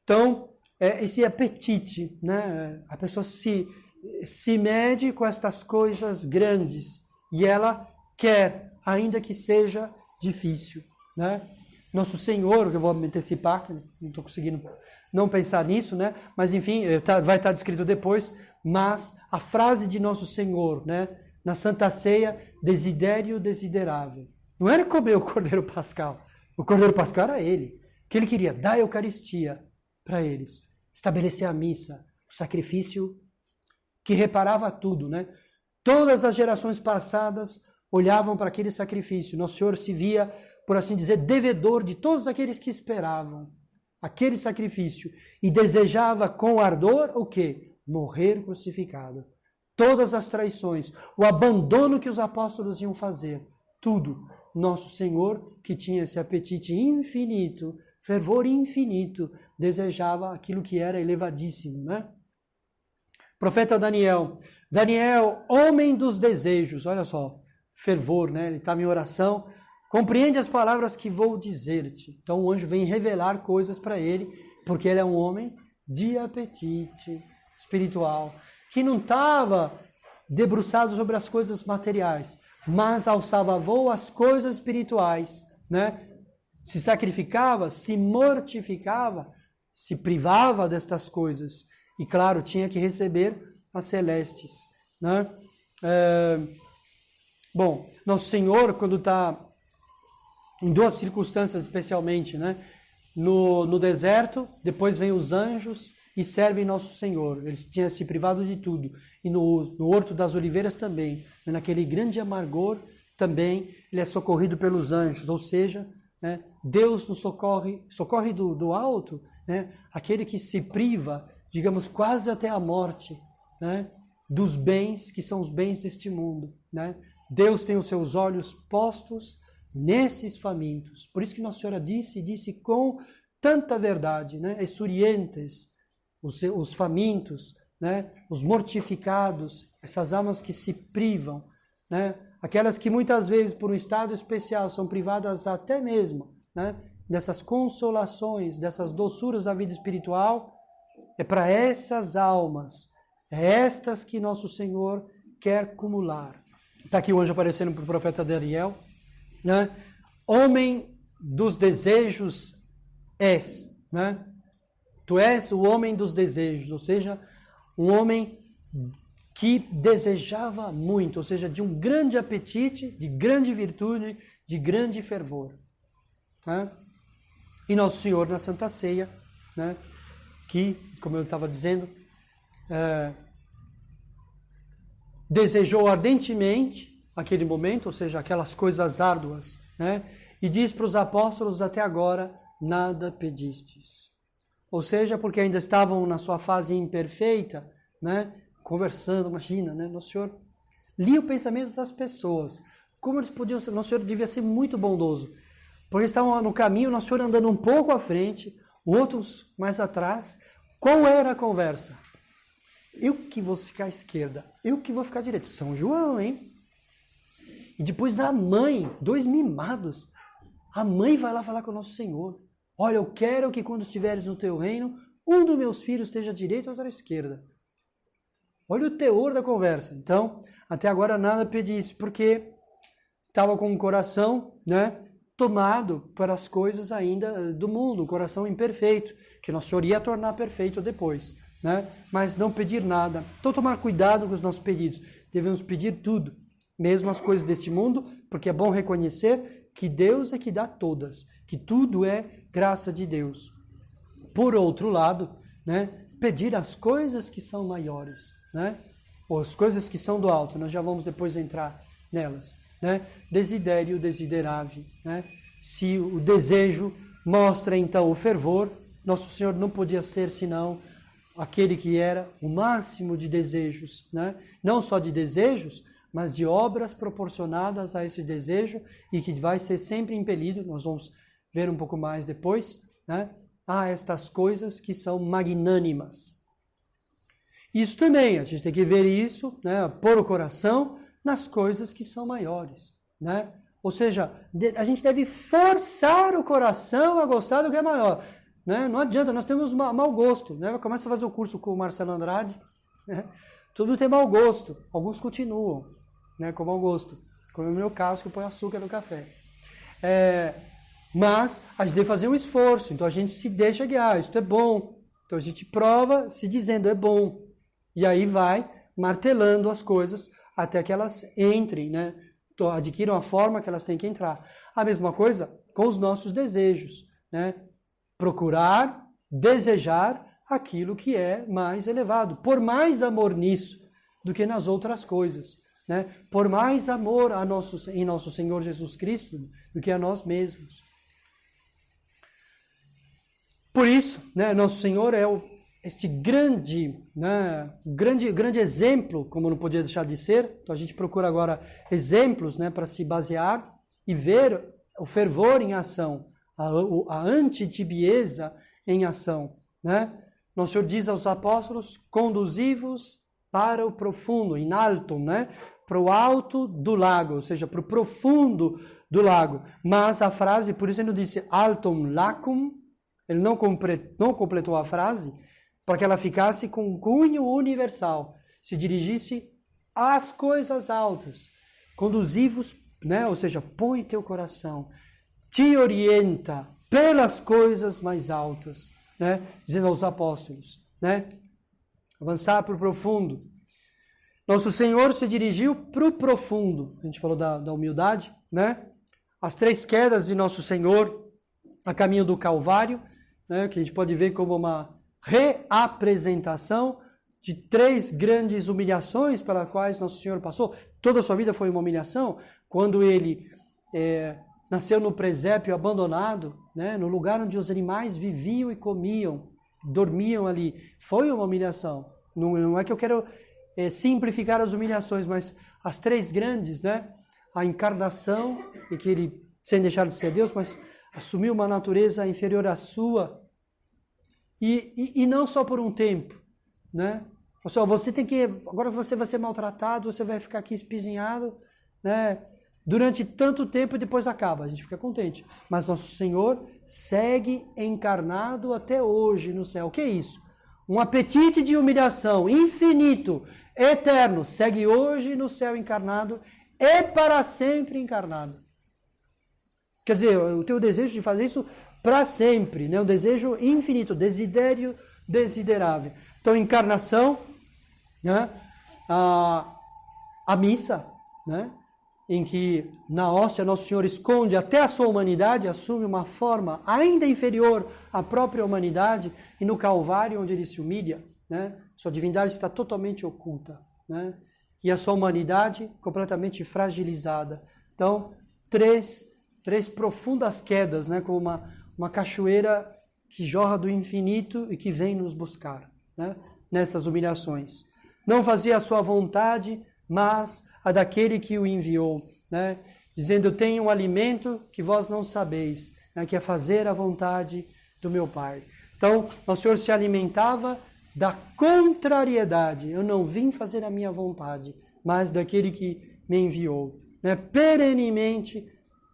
A: Então, esse apetite, né? A pessoa se mede com estas coisas grandes e ela quer, ainda que seja difícil. Né? Nosso Senhor, que eu vou me antecipar, não estou conseguindo não pensar nisso, né? Mas enfim, vai estar descrito depois, mas a frase de Nosso Senhor, né? Na Santa Ceia, desidério desiderável. Não era comer o Cordeiro Pascal. O Cordeiro Pascal era ele. O que ele queria? Dar a Eucaristia para eles. Estabelecer a missa, o sacrifício que reparava tudo, né? Todas as gerações passadas olhavam para aquele sacrifício. Nosso Senhor se via, por assim dizer, devedor de todos aqueles que esperavam aquele sacrifício e desejava com ardor o quê? Morrer crucificado. Todas as traições, o abandono que os apóstolos iam fazer, tudo. Nosso Senhor, que tinha esse apetite infinito, fervor infinito, desejava aquilo que era elevadíssimo, né? Profeta Daniel, homem dos desejos, olha só, fervor, né? Ele estava em oração, compreende as palavras que vou dizer-te. Então o anjo vem revelar coisas para ele, porque ele é um homem de apetite espiritual, que não estava debruçado sobre as coisas materiais, mas alçava voo às coisas espirituais, né? Se sacrificava, se mortificava, se privava destas coisas. E claro, tinha que receber as celestes, né? Bom, Nosso Senhor, quando está em duas circunstâncias especialmente, né? No deserto, depois vem os anjos e servem Nosso Senhor. Eles tinham se privado de tudo. E no Horto das Oliveiras também, naquele grande amargor, também ele é socorrido pelos anjos, ou seja, né, Deus nos socorre do alto, né, aquele que se priva, digamos, quase até a morte, né, dos bens que são os bens deste mundo. Né? Deus tem os seus olhos postos nesses famintos. Por isso que Nossa Senhora disse com tanta verdade, né, exurientes, os famintos, né, os mortificados, essas almas que se privam, né, aquelas que muitas vezes por um estado especial são privadas até mesmo, né, dessas consolações, dessas doçuras da vida espiritual. É para essas almas, é estas que Nosso Senhor quer cumular. Está aqui o anjo aparecendo para o profeta Daniel, né? Homem dos desejos és, né? Tu és o homem dos desejos, ou seja, um homem que desejava muito, ou seja, de um grande apetite, de grande virtude, de grande fervor. Né? E Nosso Senhor na Santa Ceia, né? Que, como eu estava dizendo, desejou ardentemente aquele momento, ou seja, aquelas coisas árduas, né? E diz para os apóstolos: até agora nada pedistes. Ou seja, porque ainda estavam na sua fase imperfeita, né? Conversando, imagina, né? Nosso Senhor lia o pensamento das pessoas. Como eles podiam ser? Nosso Senhor devia ser muito bondoso. Porque estavam no caminho, Nosso Senhor andando um pouco à frente, outros mais atrás. Qual era a conversa? Eu que vou ficar à esquerda, eu que vou ficar à direita. São João, hein? E depois a mãe, dois mimados, a mãe vai lá falar com o Nosso Senhor. Olha, eu quero que quando estiveres no teu reino, um dos meus filhos esteja à direita ou outra à esquerda. Olha o teor da conversa. Então, até agora nada pedisse, porque estava com o coração, né, tomado para as coisas ainda do mundo, o coração imperfeito, que Nosso Senhor ia tornar perfeito depois. Né? Mas não pedir nada. Então, tomar cuidado com os nossos pedidos. Devemos pedir tudo, mesmo as coisas deste mundo, porque é bom reconhecer que Deus é que dá todas, que tudo é graça de Deus. Por outro lado, né, pedir as coisas que são maiores, né, ou as coisas que são do alto, nós já vamos depois entrar nelas. Né? Desidério, desiderave. Né? Se o desejo mostra então o fervor, Nosso Senhor não podia ser senão aquele que era o máximo de desejos, né? Não só de desejos, mas de obras proporcionadas a esse desejo e que vai ser sempre impelido, nós vamos ver um pouco mais depois, né? A estas coisas que são magnânimas. Isso também, a gente tem que ver isso, né? Pôr o coração nas coisas que são maiores, né? Ou seja, a gente deve forçar o coração a gostar do que é maior. Né? Não adianta, nós temos mau gosto. Né? Começa a fazer o curso com o Marcelo Andrade, né? Tudo tem mau gosto. Alguns continuam, né, com mau gosto. Como é o meu caso, que eu ponho açúcar no café. Mas a gente deve fazer um esforço. Então a gente se deixa guiar. Isso é bom. Então a gente prova se dizendo é bom. E aí vai martelando as coisas até que elas entrem, né? Adquiram a forma que elas têm que entrar. A mesma coisa com os nossos desejos, né? Procurar, desejar aquilo que é mais elevado. Por mais amor nisso do que nas outras coisas. Né? Por mais amor em nosso Senhor Jesus Cristo do que a nós mesmos. Por isso, né, Nosso Senhor é este grande exemplo, como não podia deixar de ser. Então a gente procura agora exemplos, né, para se basear e ver o fervor em ação. A antitibieza em ação. Né? Nosso Senhor diz aos apóstolos: conduzi-vos para o profundo, in altum, né? Para o alto do lago, ou seja, para o profundo do lago. Mas a frase, por isso ele não disse altum lacum, ele não completou a frase, para que ela ficasse com cunho universal, se dirigisse às coisas altas, conduzivos, né? Ou seja, põe teu coração, te orienta pelas coisas mais altas, né? Dizendo aos apóstolos, né? Avançar para o profundo. Nosso Senhor se dirigiu para o profundo. A gente falou da humildade, né? As 3 quedas de Nosso Senhor a caminho do Calvário, né? Que a gente pode ver como uma reapresentação de 3 grandes humilhações pelas quais Nosso Senhor passou. Toda a sua vida foi uma humilhação. Quando ele nasceu no presépio abandonado, né? No lugar onde os animais viviam e comiam, dormiam ali, foi uma humilhação. Não é que eu quero simplificar as humilhações, mas as 3 grandes, né? A encarnação, em que ele, sem deixar de ser Deus, mas assumiu uma natureza inferior à sua, e não só por um tempo, né? Pessoal, você tem que, agora você vai ser maltratado, você vai ficar aqui espizinhado, né? Durante tanto tempo e depois acaba, a gente fica contente. Mas nosso Senhor segue encarnado até hoje no céu. O que é isso? Um apetite de humilhação infinito, eterno, segue hoje no céu encarnado e para sempre encarnado. Quer dizer, eu tenho o desejo de fazer isso para sempre, né? Um desejo infinito, desidério desiderável. Então, encarnação, né? A missa, né? Em que na hóstia Nosso Senhor esconde até a sua humanidade, assume uma forma ainda inferior à própria humanidade, e no Calvário, onde ele se humilha, né? Sua divindade está totalmente oculta, né? E a sua humanidade completamente fragilizada. Então, três profundas quedas, né? Como uma cachoeira que jorra do infinito e que vem nos buscar, né? Nessas humilhações. Não fazia a sua vontade, mas a daquele que o enviou, né? Dizendo, eu tenho um alimento que vós não sabeis, né? Que é fazer a vontade do meu Pai. Então, o Senhor se alimentava da contrariedade. Eu não vim fazer a minha vontade, mas daquele que me enviou, né? Perenemente,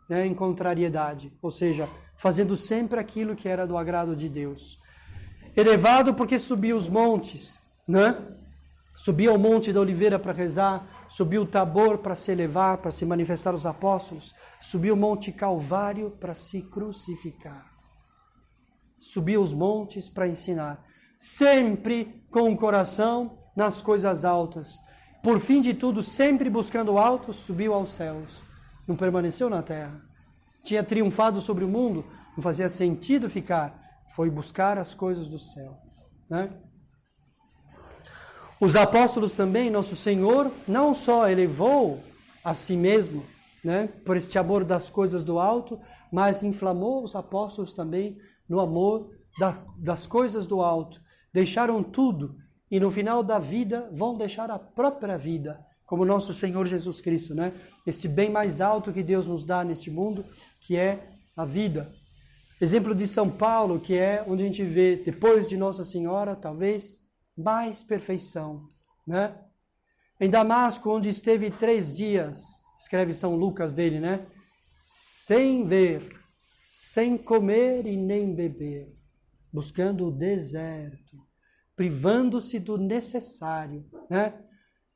A: né? Em contrariedade, ou seja, fazendo sempre aquilo que era do agrado de Deus. Elevado porque subia os montes, né? Subia ao Monte da Oliveira para rezar, subiu o Tabor para se elevar, para se manifestar aos apóstolos, subiu o Monte Calvário para se crucificar. Subiu os montes para ensinar, sempre com o coração nas coisas altas. Por fim de tudo, sempre buscando o alto, subiu aos céus. Não permaneceu na terra. Tinha triunfado sobre o mundo, não fazia sentido ficar. Foi buscar as coisas do céu, né? Os apóstolos também, Nosso Senhor, não só elevou a si mesmo, né, por este amor das coisas do alto, mas inflamou os apóstolos também no amor das coisas do alto. Deixaram tudo e no final da vida vão deixar a própria vida, como Nosso Senhor Jesus Cristo, né? Este bem mais alto que Deus nos dá neste mundo, que é a vida. Exemplo de São Paulo, que é onde a gente vê, depois de Nossa Senhora, talvez, mais perfeição, né? Em Damasco, onde esteve 3 dias, escreve São Lucas dele, né? Sem ver, sem comer e nem beber, buscando o deserto, privando-se do necessário, né?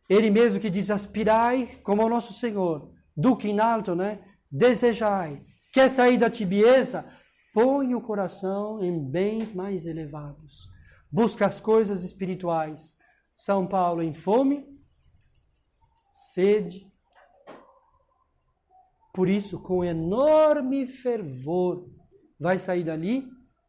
A: Ele mesmo que diz, aspirai como ao nosso Senhor, duque in alto, né? Desejai, quer sair da tibieza? Põe o coração em bens mais elevados. Busca as coisas espirituais. São Paulo em fome, sede. Por isso, com enorme fervor, vai sair dali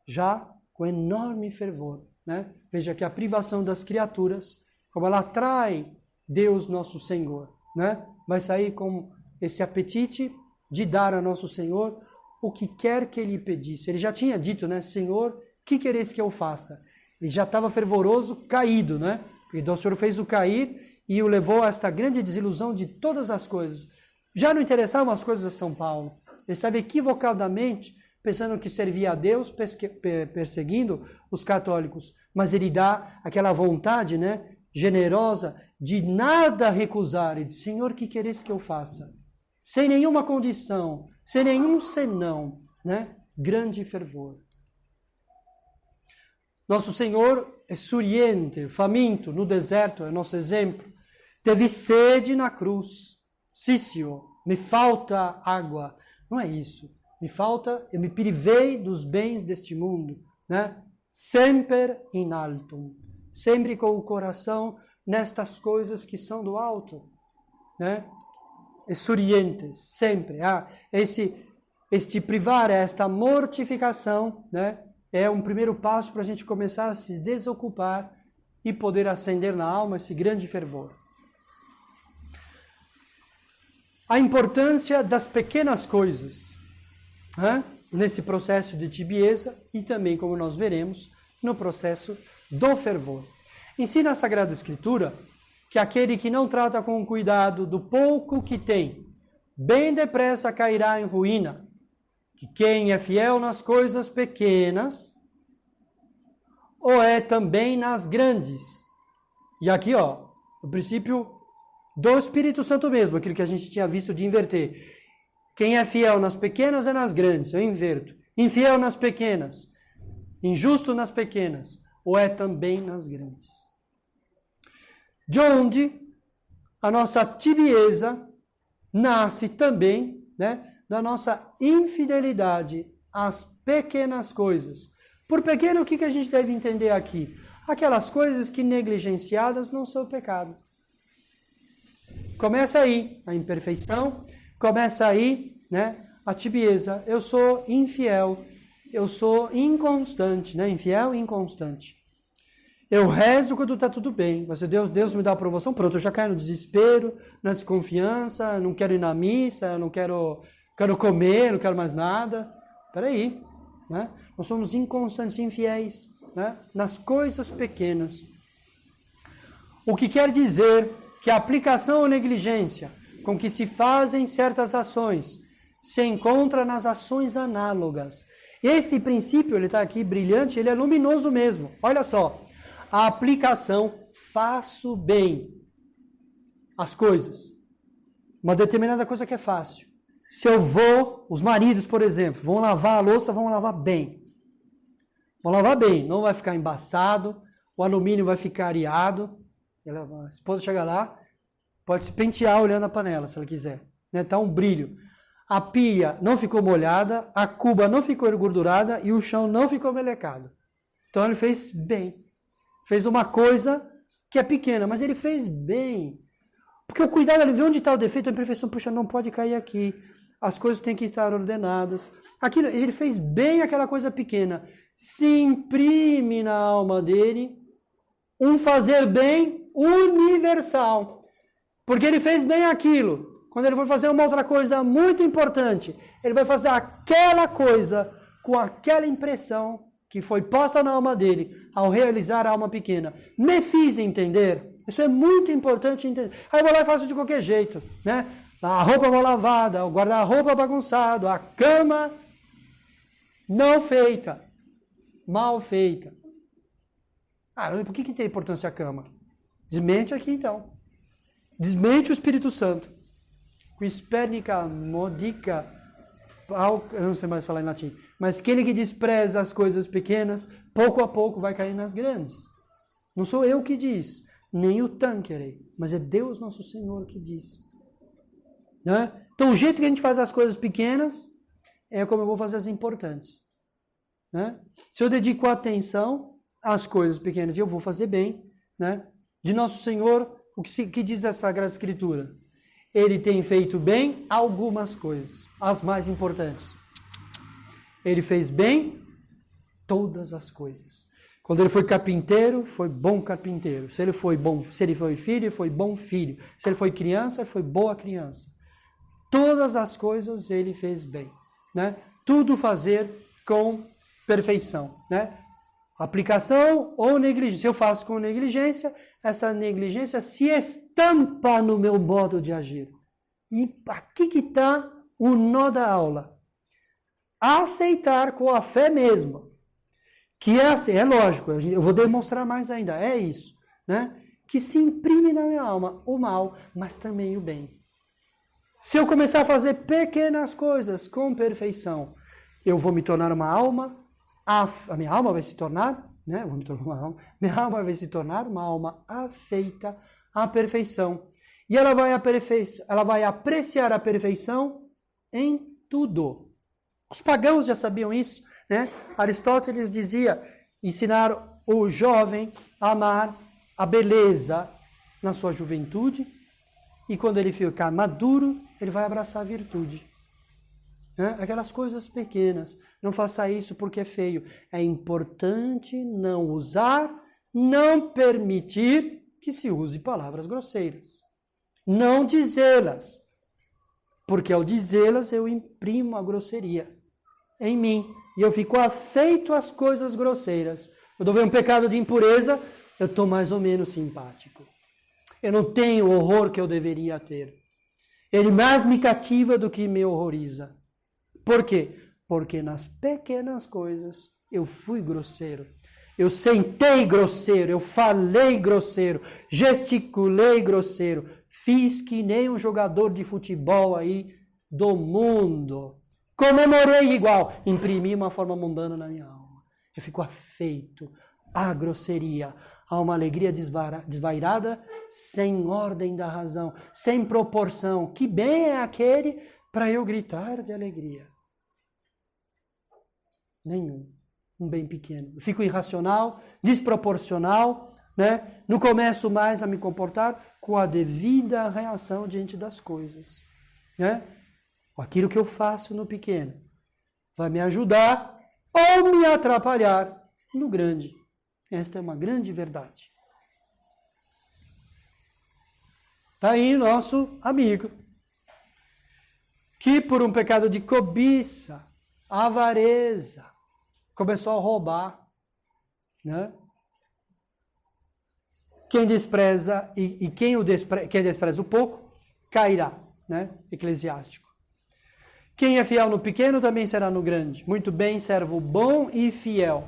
A: já com enorme fervor, né? Veja que a privação das criaturas, como ela atrai Deus nosso Senhor, né? Vai sair com esse apetite de dar a nosso Senhor o que quer que ele pedisse. Ele já tinha dito, né? Senhor, que quereis que eu faça? Ele já estava fervoroso, caído, né? Porque o Senhor fez o cair e o levou a esta grande desilusão de todas as coisas. Já não interessavam as coisas de São Paulo. Ele estava equivocadamente pensando que servia a Deus, perseguindo os católicos. Mas ele dá aquela vontade, né? Generosa, de nada recusar. Ele diz, Senhor, que queres que eu faça? Sem nenhuma condição, sem nenhum senão, né? Grande fervor. Nosso Senhor é suriente, faminto, no deserto, é nosso exemplo. Teve sede na cruz. Sim, Senhor, me falta água. Não é isso. Eu me privei dos bens deste mundo, né? Sempre in altum. Sempre com o coração nestas coisas que são do alto, né? Exurientes, sempre. Este privar, esta mortificação, né? É um primeiro passo para a gente começar a se desocupar e poder acender na alma esse grande fervor. A importância das pequenas coisas, né? Nesse processo de tibieza e também, como nós veremos, no processo do fervor. Ensina a Sagrada Escritura que aquele que não trata com cuidado do pouco que tem, bem depressa cairá em ruína, que quem é fiel nas coisas pequenas, ou é também nas grandes. E aqui, o princípio do Espírito Santo mesmo, aquilo que a gente tinha visto de inverter. Quem é fiel nas pequenas é nas grandes, eu inverto. Infiel nas pequenas, injusto nas pequenas, ou é também nas grandes. De onde a nossa tibieza nasce também, né, da nossa infidelidade às pequenas coisas. Por pequeno, o que a gente deve entender aqui? Aquelas coisas que negligenciadas não são pecado. Começa aí a imperfeição, começa aí, né, a tibieza. Eu sou infiel, eu sou inconstante, né? Infiel e inconstante. Eu rezo quando está tudo bem, mas Deus me dá a aprovação, pronto, eu já caio no desespero, na desconfiança, não quero ir na missa, não quero comer, não quero mais nada. Peraí, né? Nós somos inconstantes, infiéis, né? Nas coisas pequenas. O que quer dizer que a aplicação ou negligência com que se fazem certas ações se encontra nas ações análogas. Esse princípio, ele está aqui brilhante, ele é luminoso mesmo. Olha só, a aplicação, faço bem as coisas. Uma determinada coisa que é fácil. Se eu os maridos, por exemplo, vão lavar a louça, vão lavar bem. Vão lavar bem, não vai ficar embaçado, o alumínio vai ficar areado. A esposa chega lá, pode se pentear olhando a panela, se ela quiser. Né? Tá um brilho. A pia não ficou molhada, a cuba não ficou engordurada e o chão não ficou melecado. Então ele fez bem. Fez uma coisa que é pequena, mas ele fez bem. Porque o cuidado, ele vê onde está o defeito, a imperfeição, puxa, não pode cair aqui. As coisas têm que estar ordenadas. Aquilo, ele fez bem aquela coisa pequena. Se imprime na alma dele um fazer bem universal. Porque ele fez bem aquilo. Quando ele for fazer uma outra coisa muito importante, ele vai fazer aquela coisa com aquela impressão que foi posta na alma dele ao realizar a alma pequena. Me fiz entender? Isso é muito importante entender. Aí eu vou lá e faço de qualquer jeito, né? A roupa mal lavada, o guarda-roupa bagunçado, a cama não feita, mal feita. Por que tem importância a cama? Desmente aqui então. Desmente o Espírito Santo. Quispernica modica, eu não sei mais falar em latim, mas aquele que despreza as coisas pequenas, pouco a pouco vai cair nas grandes. Não sou eu que diz, nem o Tanqueray, mas é Deus nosso Senhor que diz. Né? Então o jeito que a gente faz as coisas pequenas é como eu vou fazer as importantes. Né? Se eu dedico atenção às coisas pequenas e eu vou fazer bem, né? De nosso Senhor, o que diz a Sagrada Escritura? Ele tem feito bem algumas coisas, as mais importantes. Ele fez bem todas as coisas. Quando ele foi carpinteiro, foi bom carpinteiro. Se ele foi filho, foi bom filho. Se ele foi criança, foi boa criança. Todas as coisas ele fez bem, né? Tudo fazer com perfeição, né? Aplicação ou negligência. Se eu faço com negligência, essa negligência se estampa no meu modo de agir. E aqui que está o nó da aula. Aceitar com a fé mesmo. Que é assim, é lógico, eu vou demonstrar mais ainda, é isso, né? Que se imprime na minha alma o mal, mas também o bem. Se eu começar a fazer pequenas coisas com perfeição, eu vou me tornar uma alma, a minha alma vai se tornar, né? Minha alma vai se tornar uma alma afeita à perfeição. E ela vai apreciar a perfeição em tudo. Os pagãos já sabiam isso, né? Aristóteles dizia, ensinar o jovem a amar a beleza na sua juventude, e quando ele ficar maduro, ele vai abraçar a virtude. Né? Aquelas coisas pequenas. Não faça isso porque é feio. É importante não usar, não permitir que se use palavras grosseiras. Não dizê-las, porque ao dizê-las eu imprimo a grosseria em mim e eu fico afeito às coisas grosseiras. Quando eu vejo um pecado de impureza, eu estou mais ou menos simpático. Eu não tenho o horror que eu deveria ter. Ele mais me cativa do que me horroriza. Por quê? Porque nas pequenas coisas eu fui grosseiro. Eu sentei grosseiro, eu falei grosseiro, gesticulei grosseiro, fiz que nem um jogador de futebol aí do mundo. Comemorei igual, imprimi uma forma mundana na minha alma. Eu fico afeito à grosseria, a uma alegria desvairada, sem ordem da razão, sem proporção. Que bem é aquele para eu gritar de alegria? Nenhum. Um bem pequeno. Eu fico irracional, desproporcional, né? Não começo mais a me comportar com a devida reação diante das coisas, né? Aquilo que eu faço no pequeno vai me ajudar ou me atrapalhar no grande. Esta é uma grande verdade. Está aí nosso amigo, que por um pecado de cobiça, avareza, começou a roubar, né? Quem despreza quem despreza o pouco cairá, né? Eclesiástico. Quem é fiel no pequeno também será no grande. Muito bem, servo bom e fiel.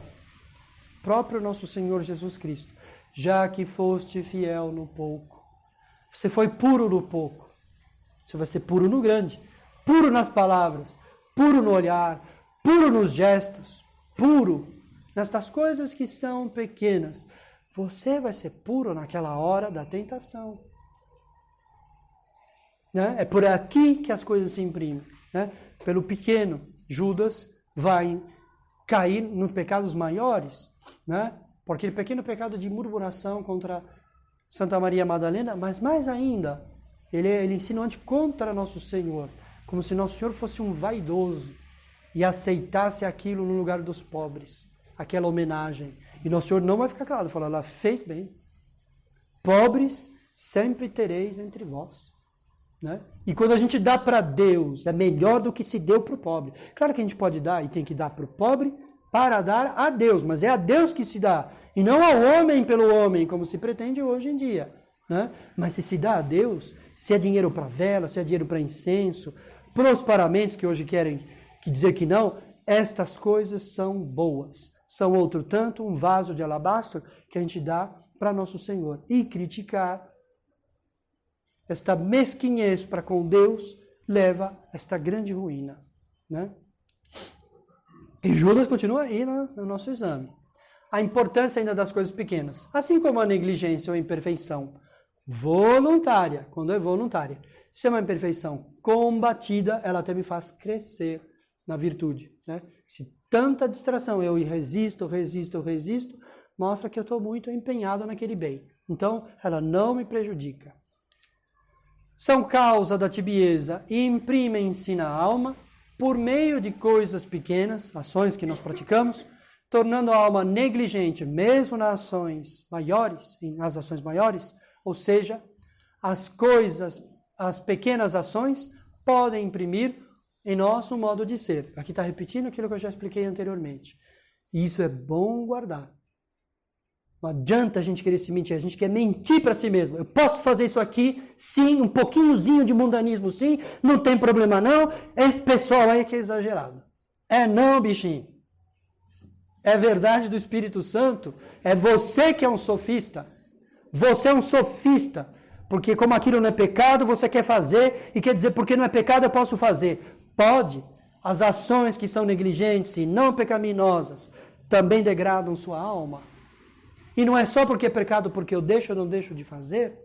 A: Próprio nosso Senhor Jesus Cristo. Já que foste fiel no pouco, você foi puro no pouco, você vai ser puro no grande. Puro nas palavras, puro no olhar, puro nos gestos, puro nestas coisas que são pequenas. Você vai ser puro naquela hora da tentação. Né? É por aqui que as coisas se imprimem. Né? Pelo pequeno, Judas vai cair nos pecados maiores. Né? Porque o pequeno pecado de murmuração contra Santa Maria Madalena, mas mais ainda, ele insinuante contra nosso Senhor. Como se nosso Senhor fosse um vaidoso e aceitasse aquilo no lugar dos pobres. Aquela homenagem. E nosso Senhor não vai ficar calado, fala, ela fez bem. Pobres sempre tereis entre vós. Né? E quando a gente dá para Deus, é melhor do que se deu para o pobre. Claro que a gente pode dar e tem que dar para o pobre para dar a Deus, mas é a Deus que se dá. E não ao homem pelo homem, como se pretende hoje em dia. Né? Mas se dá a Deus, se é dinheiro para vela, se é dinheiro para incenso, para os paramentos que hoje querem dizer que não, estas coisas são boas. São outro tanto um vaso de alabastro que a gente dá para nosso Senhor. E criticar esta mesquinhez para com Deus leva a esta grande ruína. Né? E Judas continua aí no nosso exame. A importância ainda das coisas pequenas. Assim como a negligência ou a imperfeição voluntária, quando é voluntária. Se é uma imperfeição combatida, ela até me faz crescer na virtude. Né? Se tanta distração eu resisto, mostra que eu estou muito empenhado naquele bem. Então, ela não me prejudica. São causa da tibieza e imprimem-se na alma por meio de coisas pequenas, ações que nós praticamos, tornando a alma negligente, mesmo nas ações maiores, ou seja, as pequenas ações podem imprimir em nós um modo de ser. Aqui está repetindo aquilo que eu já expliquei anteriormente. E isso é bom guardar. Não adianta a gente querer se mentir, a gente quer mentir para si mesmo. Eu posso fazer isso aqui, sim, um pouquinhozinho de mundanismo, sim, não tem problema não. Esse pessoal aí que é exagerado. É não, bichinho. É verdade do Espírito Santo. É você que é um sofista. Você é um sofista. Porque como aquilo não é pecado, você quer fazer e quer dizer, porque não é pecado, eu posso fazer. Pode. As ações que são negligentes e não pecaminosas também degradam sua alma. E não é só porque é pecado, porque eu deixo ou não deixo de fazer.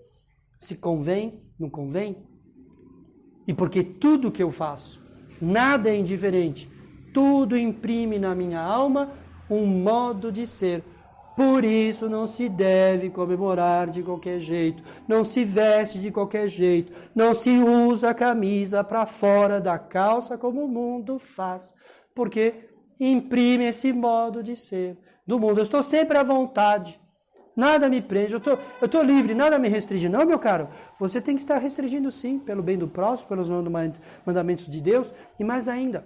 A: Se convém, não convém? E porque tudo que eu faço, nada é indiferente, tudo imprime na minha alma um modo de ser. Por isso não se deve comemorar de qualquer jeito, não se veste de qualquer jeito, não se usa a camisa para fora da calça como o mundo faz, porque imprime esse modo de ser do mundo. Eu estou sempre à vontade, nada me prende, eu estou livre, nada me restringe. Não, meu caro, você tem que estar restringindo sim, pelo bem do próximo, pelos mandamentos de Deus, e mais ainda,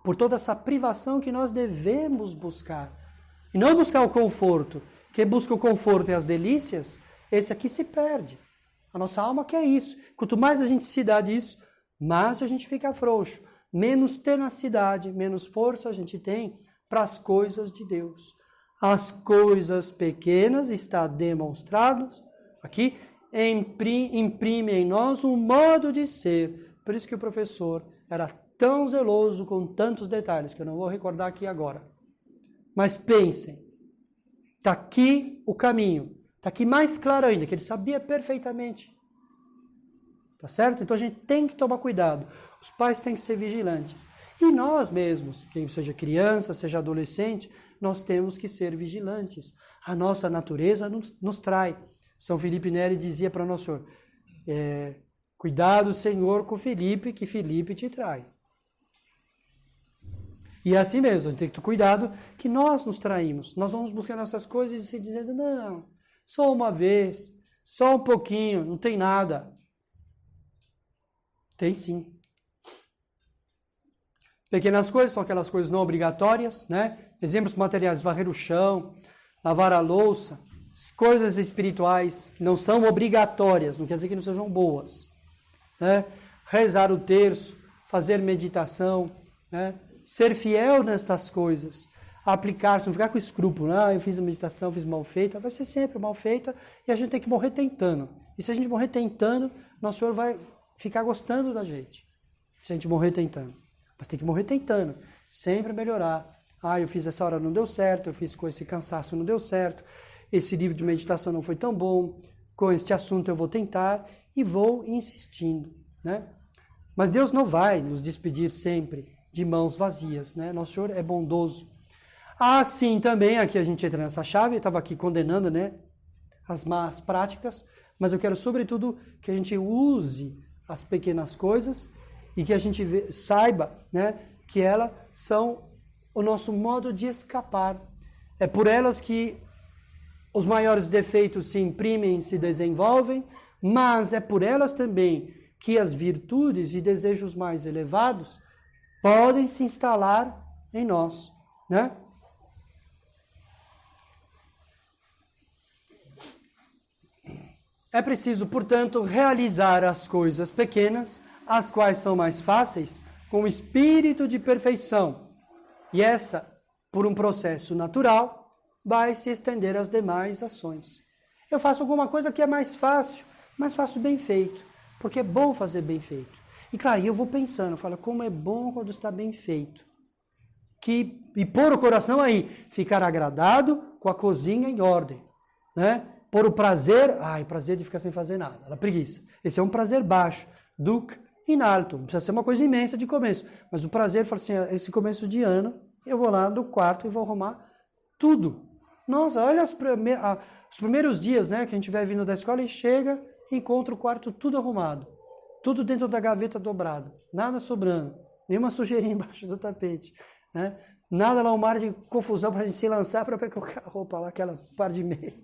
A: por toda essa privação que nós devemos buscar. E não buscar o conforto. Quem busca o conforto e as delícias, esse aqui se perde. A nossa alma quer isso. Quanto mais a gente se dá disso, mais a gente fica frouxo. Menos tenacidade, menos força a gente tem para as coisas de Deus. As coisas pequenas, está demonstrado aqui, imprime em nós um modo de ser. Por isso que o professor era tão zeloso com tantos detalhes, que eu não vou recordar aqui agora. Mas pensem, está aqui o caminho, está aqui mais claro ainda, que ele sabia perfeitamente. Tá certo? Então a gente tem que tomar cuidado, os pais têm que ser vigilantes. E nós mesmos, quem seja criança, seja adolescente, nós temos que ser vigilantes. A nossa natureza nos trai. São Felipe Neri dizia para Nosso Senhor, cuidado, Senhor, com Felipe, que Felipe te trai. E é assim mesmo, a gente tem que ter cuidado que nós nos traímos. Nós vamos buscando essas coisas e se dizendo, não, só uma vez, só um pouquinho, não tem nada. Tem sim. Pequenas coisas são aquelas coisas não obrigatórias, né? Exemplos materiais, varrer o chão, lavar a louça, coisas espirituais que não são obrigatórias, não quer dizer que não sejam boas. Né? Rezar o terço, fazer meditação, né? Ser fiel nestas coisas, aplicar, não ficar com escrúpulo, eu fiz a meditação, fiz mal feita, vai ser sempre mal feita e a gente tem que morrer tentando. E se a gente morrer tentando, Nosso Senhor vai ficar gostando da gente. Se a gente morrer tentando. Mas tem que morrer tentando, sempre melhorar. Eu fiz essa hora, não deu certo, eu fiz com esse cansaço, não deu certo, esse livro de meditação não foi tão bom, com este assunto eu vou tentar e vou insistindo, né? Mas Deus não vai nos despedir sempre de mãos vazias, né? Nosso Senhor é bondoso. Assim também, aqui a gente entra nessa chave, eu estava aqui condenando, né, as más práticas, mas eu quero sobretudo que a gente use as pequenas coisas e que a gente saiba, né, que elas são o nosso modo de escapar. É por elas que os maiores defeitos se imprimem, se desenvolvem, mas é por elas também que as virtudes e desejos mais elevados podem se instalar em nós, né? É preciso, portanto, realizar as coisas pequenas, as quais são mais fáceis, com o espírito de perfeição. E essa, por um processo natural, vai se estender às demais ações. Eu faço alguma coisa que é mais fácil, mas faço bem feito, porque é bom fazer bem feito. E claro, eu vou pensando, eu falo, como é bom quando está bem feito. E pôr o coração aí, ficar agradado com a cozinha em ordem. Né? Pôr o prazer, prazer de ficar sem fazer nada, a preguiça. Esse é um prazer baixo, duc in alto, não precisa ser uma coisa imensa de começo. Mas o prazer, fala assim, esse começo de ano, eu vou lá no quarto e vou arrumar tudo. Nossa, olha os primeiros dias, né, que a gente vai vindo da escola e chega e encontra o quarto tudo arrumado. Tudo dentro da gaveta dobrado, nada sobrando, nenhuma sujeirinha embaixo do tapete, né? Nada lá, um mar de confusão para a gente se lançar para pegar a roupa lá, aquela par de meia.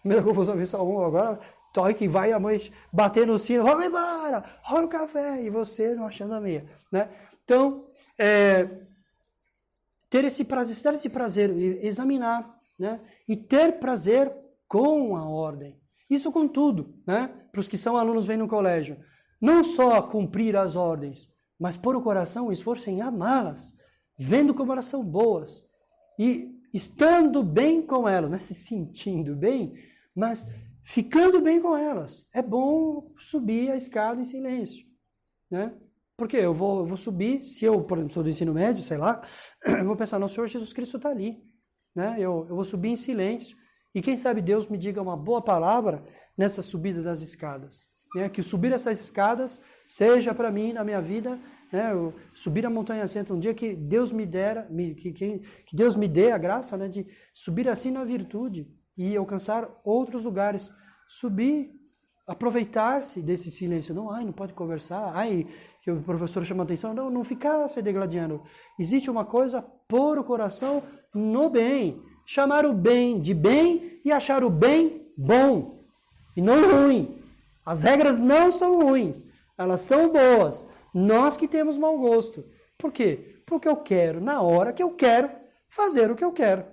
A: Mesma confusão, vi só um, agora toque que vai a mãe bater no sino, vamos embora, rola o café, e você não achando a meia, né? Então, ter esse prazer, examinar, né? E ter prazer com a ordem. Isso com tudo, né? Para os que são alunos, vêm no colégio. Não só cumprir as ordens, mas pôr o coração, o esforço em amá-las, vendo como elas são boas. E estando bem com elas, né? Se sentindo bem, mas ficando bem com elas. É bom subir a escada em silêncio, né? Porque eu vou subir, se eu, por exemplo, sou do ensino médio, sei lá, eu vou pensar, nosso Senhor Jesus Cristo está ali, né? Eu vou subir em silêncio. E quem sabe Deus me diga uma boa palavra nessa subida das escadas. Né? Que subir essas escadas seja para mim, na minha vida, né? Eu subir a montanha santa um dia que Deus me dera, que Deus me dê a graça, né? De subir assim na virtude e alcançar outros lugares. Subir, aproveitar-se desse silêncio. Não pode conversar. Que o professor chama atenção. Não ficar se degladiando. Existe uma coisa, pôr o coração no bem. Chamar o bem de bem e achar o bem bom. E não ruim. As regras não são ruins. Elas são boas. Nós que temos mau gosto. Por quê? Porque eu quero, na hora que eu quero, fazer o que eu quero.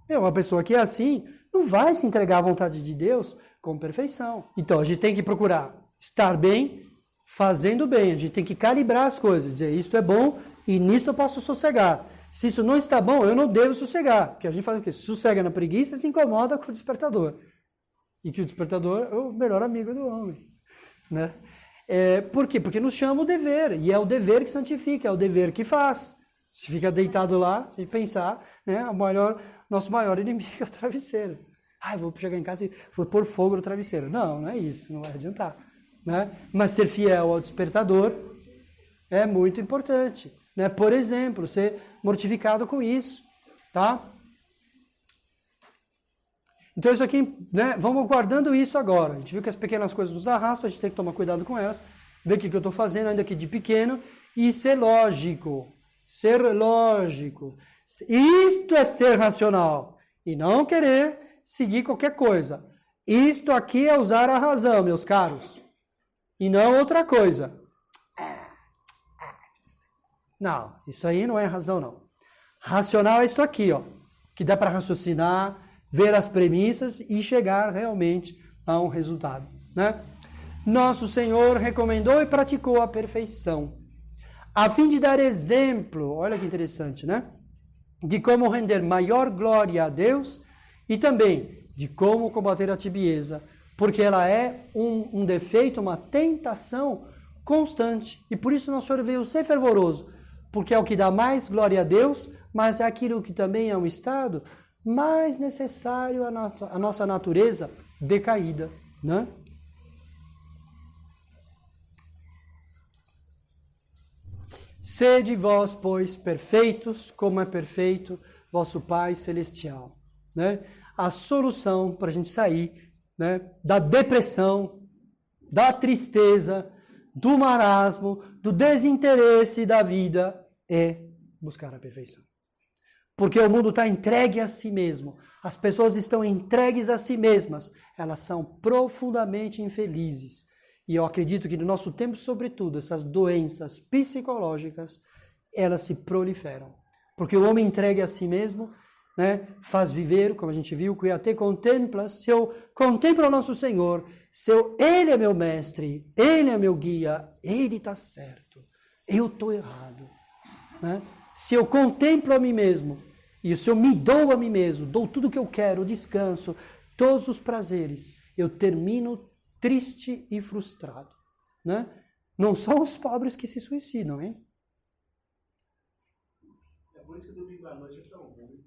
A: Uma pessoa que é assim, não vai se entregar à vontade de Deus com perfeição. Então, a gente tem que procurar estar bem, fazendo bem. A gente tem que calibrar as coisas, dizer, isto é bom e nisto eu posso sossegar. Se isso não está bom, eu não devo sossegar. Porque a gente faz o quê? Sossega na preguiça e se incomoda com o despertador. E que o despertador é o melhor amigo do homem. Né? Por quê? Porque nos chama o dever. E é o dever que santifica, é o dever que faz. Se fica deitado lá e pensar, né, nosso maior inimigo é o travesseiro. Eu vou chegar em casa e vou pôr fogo no travesseiro. Não é isso, não vai adiantar. Né? Mas ser fiel ao despertador é muito importante. Né? Por exemplo, ser mortificado com isso. Tá? Então isso aqui, né, vamos guardando isso agora. A gente viu que as pequenas coisas nos arrastam, a gente tem que tomar cuidado com elas, ver o que eu estou fazendo ainda aqui de pequeno e ser lógico. Ser lógico. Isto é ser racional. E não querer seguir qualquer coisa. Isto aqui é usar a razão, meus caros. E não outra coisa. Não, isso aí não é razão, não. Racional é isso aqui, ó, que dá para raciocinar, ver as premissas e chegar realmente a um resultado. Né? Nosso Senhor recomendou e praticou a perfeição, a fim de dar exemplo, olha que interessante, né? De como render maior glória a Deus e também de como combater a tibieza, porque ela é um defeito, uma tentação constante. E por isso nosso Senhor veio ser fervoroso, porque é o que dá mais glória a Deus, mas é aquilo que também é um estado mais necessário à nossa natureza decaída, né? Sede vós, pois, perfeitos, como é perfeito vosso Pai Celestial. Né? A solução para a gente sair, né, da depressão, da tristeza, do marasmo, do desinteresse da vida é buscar a perfeição. Porque o mundo está entregue a si mesmo. As pessoas estão entregues a si mesmas. Elas são profundamente infelizes. E eu acredito que no nosso tempo, sobretudo, essas doenças psicológicas, elas se proliferam. Porque o homem entregue a si mesmo, né, faz viver, como a gente viu, que até contempla, se eu contemplo o nosso Senhor, Ele é meu mestre, Ele é meu guia, Ele está certo, eu estou errado. Né? Se eu contemplo a mim mesmo, e se eu me dou a mim mesmo, dou tudo o que eu quero, descanso, todos os prazeres, eu termino triste e frustrado. Né? Não são os pobres que se suicidam, hein?
C: É por isso que domingo à noite é tão ruim.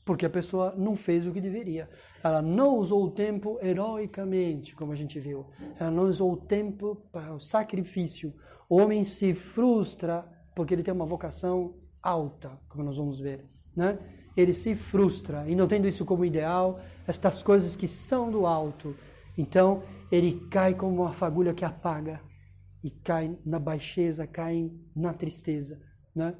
A: Porque a pessoa não fez o que deveria. Ela não usou o tempo heroicamente, como a gente viu. Ela não usou o tempo para o sacrifício. O homem se frustra porque ele tem uma vocação alta, como nós vamos ver. Né? Ele se frustra, e não tendo isso como ideal, estas coisas que são do alto. Então, ele cai como uma fagulha que apaga, e cai na baixeza, cai na tristeza. Né?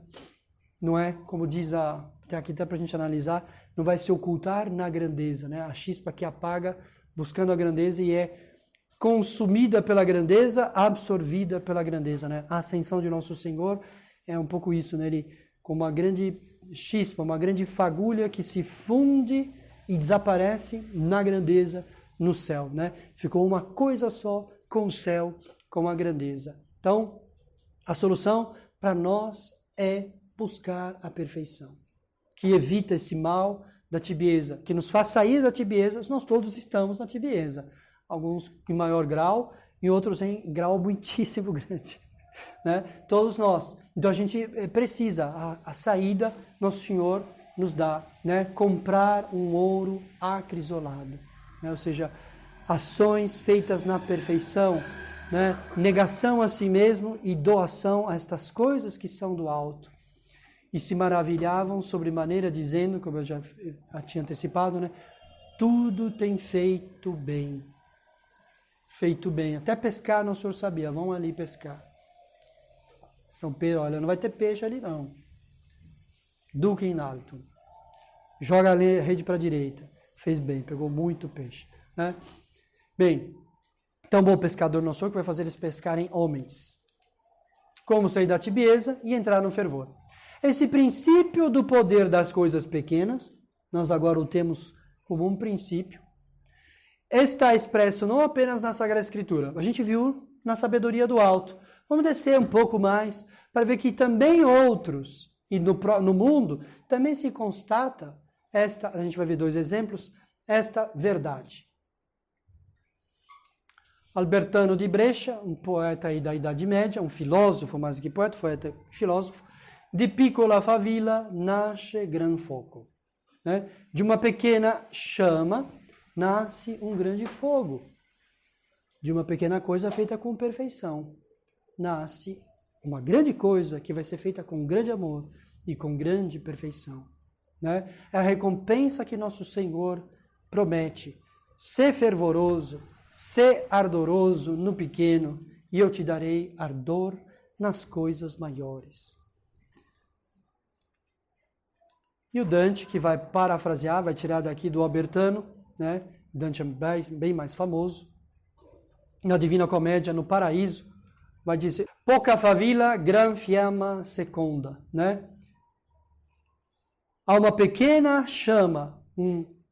A: Não é, como diz aqui até para a gente analisar, não vai se ocultar na grandeza. Né? A chispa que apaga, buscando a grandeza, e é consumida pela grandeza, absorvida pela grandeza. Né? A ascensão de nosso Senhor é um pouco isso, né? Ele, como uma grande chispa, uma grande fagulha que se funde e desaparece na grandeza, no céu, né? Ficou uma coisa só com o céu, com a grandeza. Então, a solução para nós é buscar a perfeição, que evita esse mal da tibieza, que nos faz sair da tibieza. Nós todos estamos na tibieza, alguns em maior grau e outros em grau muitíssimo grande. Né? Todos nós. Então a gente precisa, a saída Nosso Senhor nos dá, né? Comprar um ouro acrisolado, né? Ou seja, ações feitas na perfeição, né? Negação a si mesmo e doação a estas coisas que são do alto. E se maravilhavam sobremaneira, dizendo, como eu já tinha antecipado, né? Tudo tem feito bem. Feito bem. Até pescar não senhor sabia. Vão ali pescar. São Pedro, olha, não vai ter peixe ali não. Duque em alto. Joga a rede para a direita. Fez bem, pegou muito peixe. Né? Bem, tão bom pescador não sou que vai fazer eles pescarem homens. Como sair da tibieza e entrar no fervor. Esse princípio do poder das coisas pequenas, nós agora o temos como um princípio, está expresso não apenas na Sagrada Escritura, a gente viu na sabedoria do alto. Vamos descer um pouco mais para ver que também outros, e no mundo, também se constata esta, a gente vai ver 2 exemplos, esta verdade. Albertano de Brescia, um poeta aí da Idade Média, um filósofo, mais que poeta e filósofo, de piccola favilla nasce gran foco. Né? De uma pequena chama nasce um grande fogo. De uma pequena coisa feita com perfeição nasce uma grande coisa que vai ser feita com grande amor e com grande perfeição. Né? É a recompensa que nosso Senhor promete. Ser fervoroso, ser ardoroso no pequeno, e eu te darei ardor nas coisas maiores. E o Dante, que vai parafrasear, vai tirar daqui do Albertano, né? Dante é bem mais famoso, na Divina Comédia, no Paraíso, vai dizer, poca favilla, gran fiamma seconda, né? Há uma pequena chama,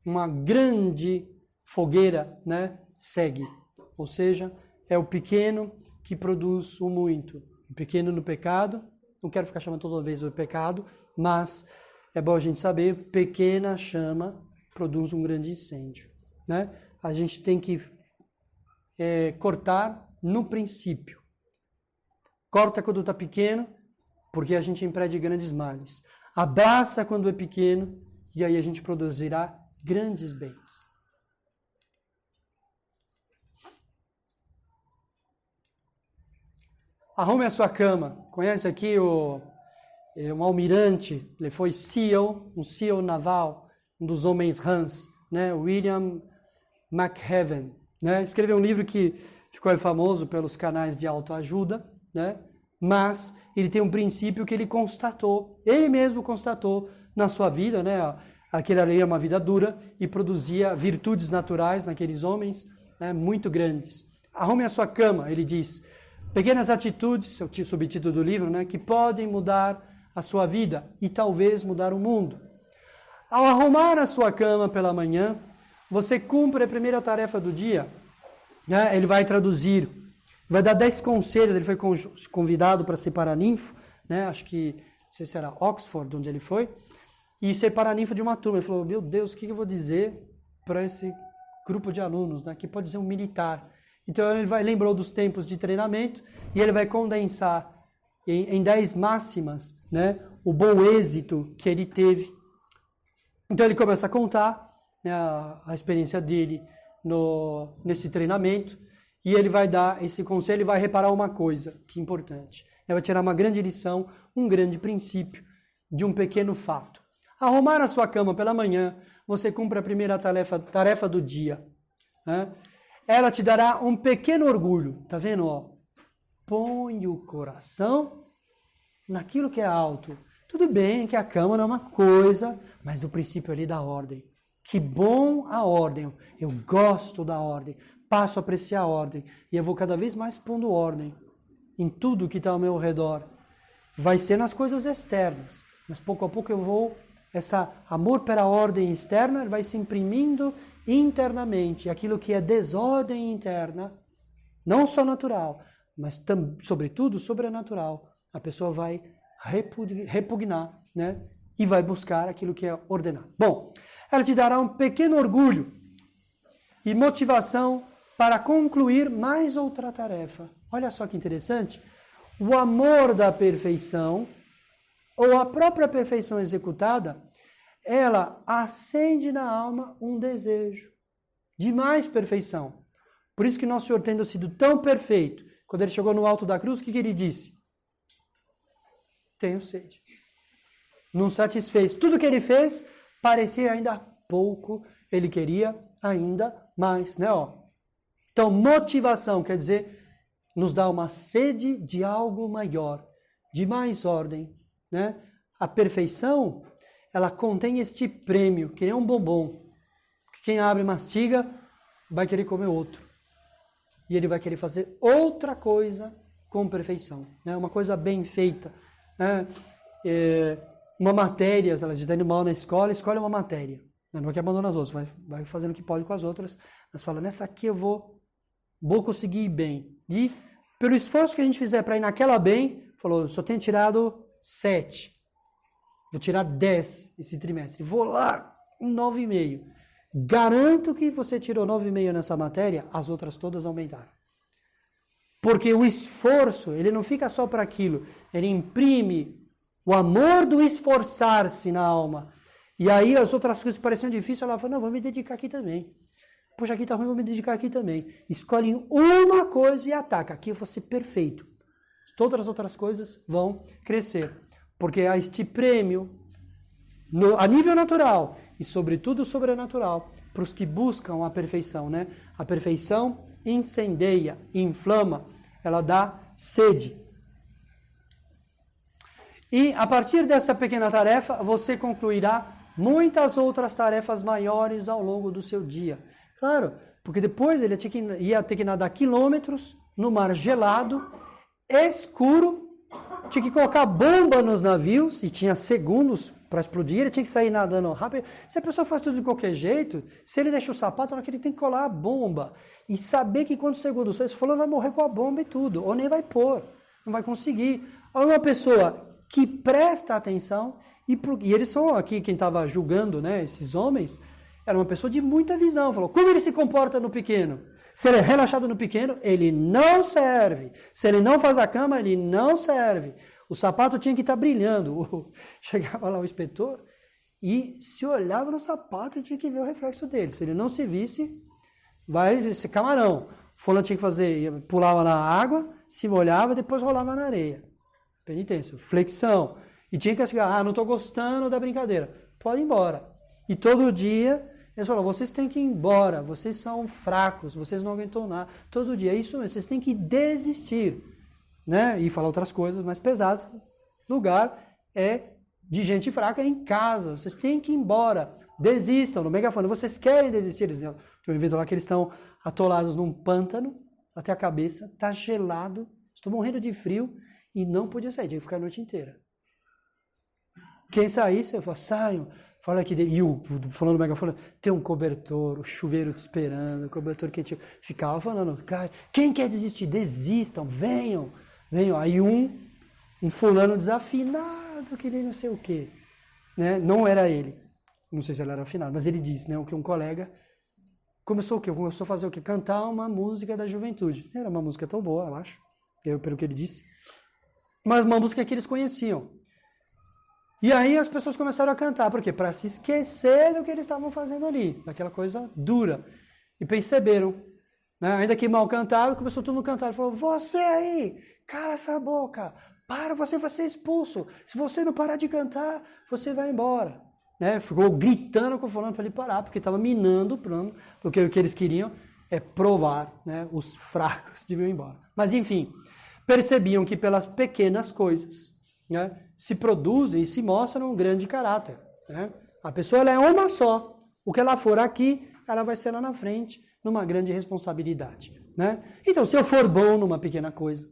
A: uma grande fogueira, né? Segue. Ou seja, é o pequeno que produz o muito. O pequeno no pecado, não quero ficar chamando toda vez o pecado, mas é bom a gente saber, pequena chama produz um grande incêndio. Né? A gente tem que cortar no princípio. Corta quando está pequeno, porque a gente impede grandes males. Abraça quando é pequeno, e aí a gente produzirá grandes bens. Arrume a sua cama. Conhece aqui um almirante, ele foi SEAL, um SEAL naval, um dos homens Hans, né? William McHaven. Né? Escreveu um livro que ficou famoso pelos canais de autoajuda, né? Mas ele tem um princípio que ele constatou, ele mesmo constatou na sua vida, né? Aquele ali é uma vida dura e produzia virtudes naturais naqueles homens, né? Muito grandes. Arrume a sua cama, ele diz. Pequenas atitudes, é o subtítulo do livro, né? Que podem mudar a sua vida e talvez mudar o mundo. Ao arrumar a sua cama pela manhã, você cumpre a primeira tarefa do dia. Né? Ele vai traduzir, vai dar 10 conselhos. Ele foi convidado para ser paraninfo, né? Acho que, não sei se era Oxford, onde ele foi, e ser paraninfo de uma turma. Ele falou, meu Deus, o que eu vou dizer para esse grupo de alunos, né? Que pode ser um militar. Então ele lembrou dos tempos de treinamento e ele vai condensar em 10 máximas, né, o bom êxito que ele teve. Então ele começa a contar, né, a experiência dele nesse treinamento, e ele vai dar esse conselho e vai reparar uma coisa que é importante. Ele vai tirar uma grande lição, um grande princípio de um pequeno fato. Arrumar a sua cama pela manhã, você cumpre a primeira tarefa do dia. Né? Ela te dará um pequeno orgulho. Tá vendo? Ó? Põe o coração naquilo que é alto. Tudo bem que a cama não é uma coisa, mas o princípio ali da ordem. Que bom a ordem. Eu gosto da ordem. Passo a apreciar a ordem. E eu vou cada vez mais pondo ordem em tudo que está ao meu redor. Vai ser nas coisas externas. Mas pouco a pouco eu vou... Esse amor pela ordem externa vai se imprimindo internamente. Aquilo que é desordem interna, não só natural, mas sobretudo sobrenatural, a pessoa vai repugnar, né? E vai buscar aquilo que é ordenado. Bom, ela te dará um pequeno orgulho e motivação para concluir mais outra tarefa. Olha só que interessante. O amor da perfeição, ou a própria perfeição executada, ela acende na alma um desejo de mais perfeição. Por isso que Nosso Senhor, tendo sido tão perfeito, quando ele chegou no alto da cruz, o que ele disse? Tenho sede. Não satisfez. Tudo que ele fez parecia ainda pouco, ele queria ainda mais, né? Então, motivação quer dizer, nos dá uma sede de algo maior, de mais ordem, né? A perfeição, ela contém este prêmio, que é um bombom. Quem abre e mastiga, vai querer comer outro. E ele vai querer fazer outra coisa com perfeição, né? Uma coisa bem feita, né? Uma matéria, se ela está indo mal na escola, escolhe uma matéria. Não é que abandona as outras, vai fazendo o que pode com as outras, mas fala, nessa aqui eu vou conseguir ir bem. E pelo esforço que a gente fizer para ir naquela bem, falou, eu só tenho tirado 7. Vou tirar 10 esse trimestre. Vou lá, um 9,5. Garanto que você tirou 9,5 nessa matéria, as outras todas aumentaram. Porque o esforço, ele não fica só para aquilo, ele imprime o amor do esforçar-se na alma. E aí as outras coisas pareciam difíceis, ela falou, não, vou me dedicar aqui também. Poxa, aqui tá ruim, vou me dedicar aqui também. Escolhe uma coisa e ataca. Aqui eu vou ser perfeito. Todas as outras coisas vão crescer. Porque há este prêmio a nível natural e sobretudo sobrenatural para os que buscam a perfeição, né? A perfeição incendeia, inflama, ela dá sede. E a partir dessa pequena tarefa, você concluirá muitas outras tarefas maiores ao longo do seu dia. Claro, porque depois ele ia ter que nadar quilômetros no mar gelado, escuro, tinha que colocar bomba nos navios, e tinha segundos para explodir, ele tinha que sair nadando rápido. Se a pessoa faz tudo de qualquer jeito, se ele deixa o sapato, ele tem que colar a bomba. E saber que quantos segundos você falou, vai morrer com a bomba e tudo, ou nem vai pôr, não vai conseguir. Ou uma pessoa que presta atenção, e eles são aqui, quem estava julgando, né, esses homens, era uma pessoa de muita visão, falou, como ele se comporta no pequeno? Se ele é relaxado no pequeno, ele não serve. Se ele não faz a cama, ele não serve. O sapato tinha que estar brilhando. Chegava lá o inspetor e se olhava no sapato e tinha que ver o reflexo dele. Se ele não se visse, vai ser camarão. Fulano tinha que fazer, pulava na água, se molhava, depois rolava na areia. Penitência, flexão. E tinha que chegar, não estou gostando da brincadeira. Pode ir embora. E todo dia, eles falaram, vocês têm que ir embora, vocês são fracos, vocês não aguentam nada. Todo dia, é isso mesmo, vocês têm que desistir. Né? E falar outras coisas mais pesadas. Lugar é de gente fraca em casa, vocês têm que ir embora. Desistam, no megafone, vocês querem desistir. Tem um evento lá que eles estão atolados num pântano, até a cabeça, está gelado, estou morrendo de frio e não podia sair, tinha que ficar a noite inteira. Quem saísse, eu falo, saiam. Fala aqui, e o falando do megafone, tem um cobertor, o chuveiro te esperando, o cobertor quente. Ficava falando, cara, quem quer desistir? Desistam, venham. Aí um fulano desafinado, que nem não sei o quê. Né? Não era ele. Não sei se ele era afinado, mas ele disse, né, que um colega começou o quê? Começou a fazer o quê? Cantar uma música da juventude. Era uma música tão boa, eu acho, pelo que ele disse. Mas uma música que eles conheciam. E aí as pessoas começaram a cantar. Por quê? Para se esquecer do que eles estavam fazendo ali. Daquela coisa dura. E perceberam. Né? Ainda que mal cantado, começou todo mundo a cantar. Ele falou, você aí, cala essa boca. Para, você vai ser expulso. Se você não parar de cantar, você vai embora. Né? Ficou gritando com o fulano para ele parar, porque estava minando o plano. Porque o que eles queriam é provar, né? Os fracos deviam ir embora. Mas enfim, percebiam que pelas pequenas coisas, né, se produzem e se mostram um grande caráter. Né? A pessoa ela é uma só. O que ela for aqui, ela vai ser lá na frente, numa grande responsabilidade. Né? Então, se eu for bom numa pequena coisa,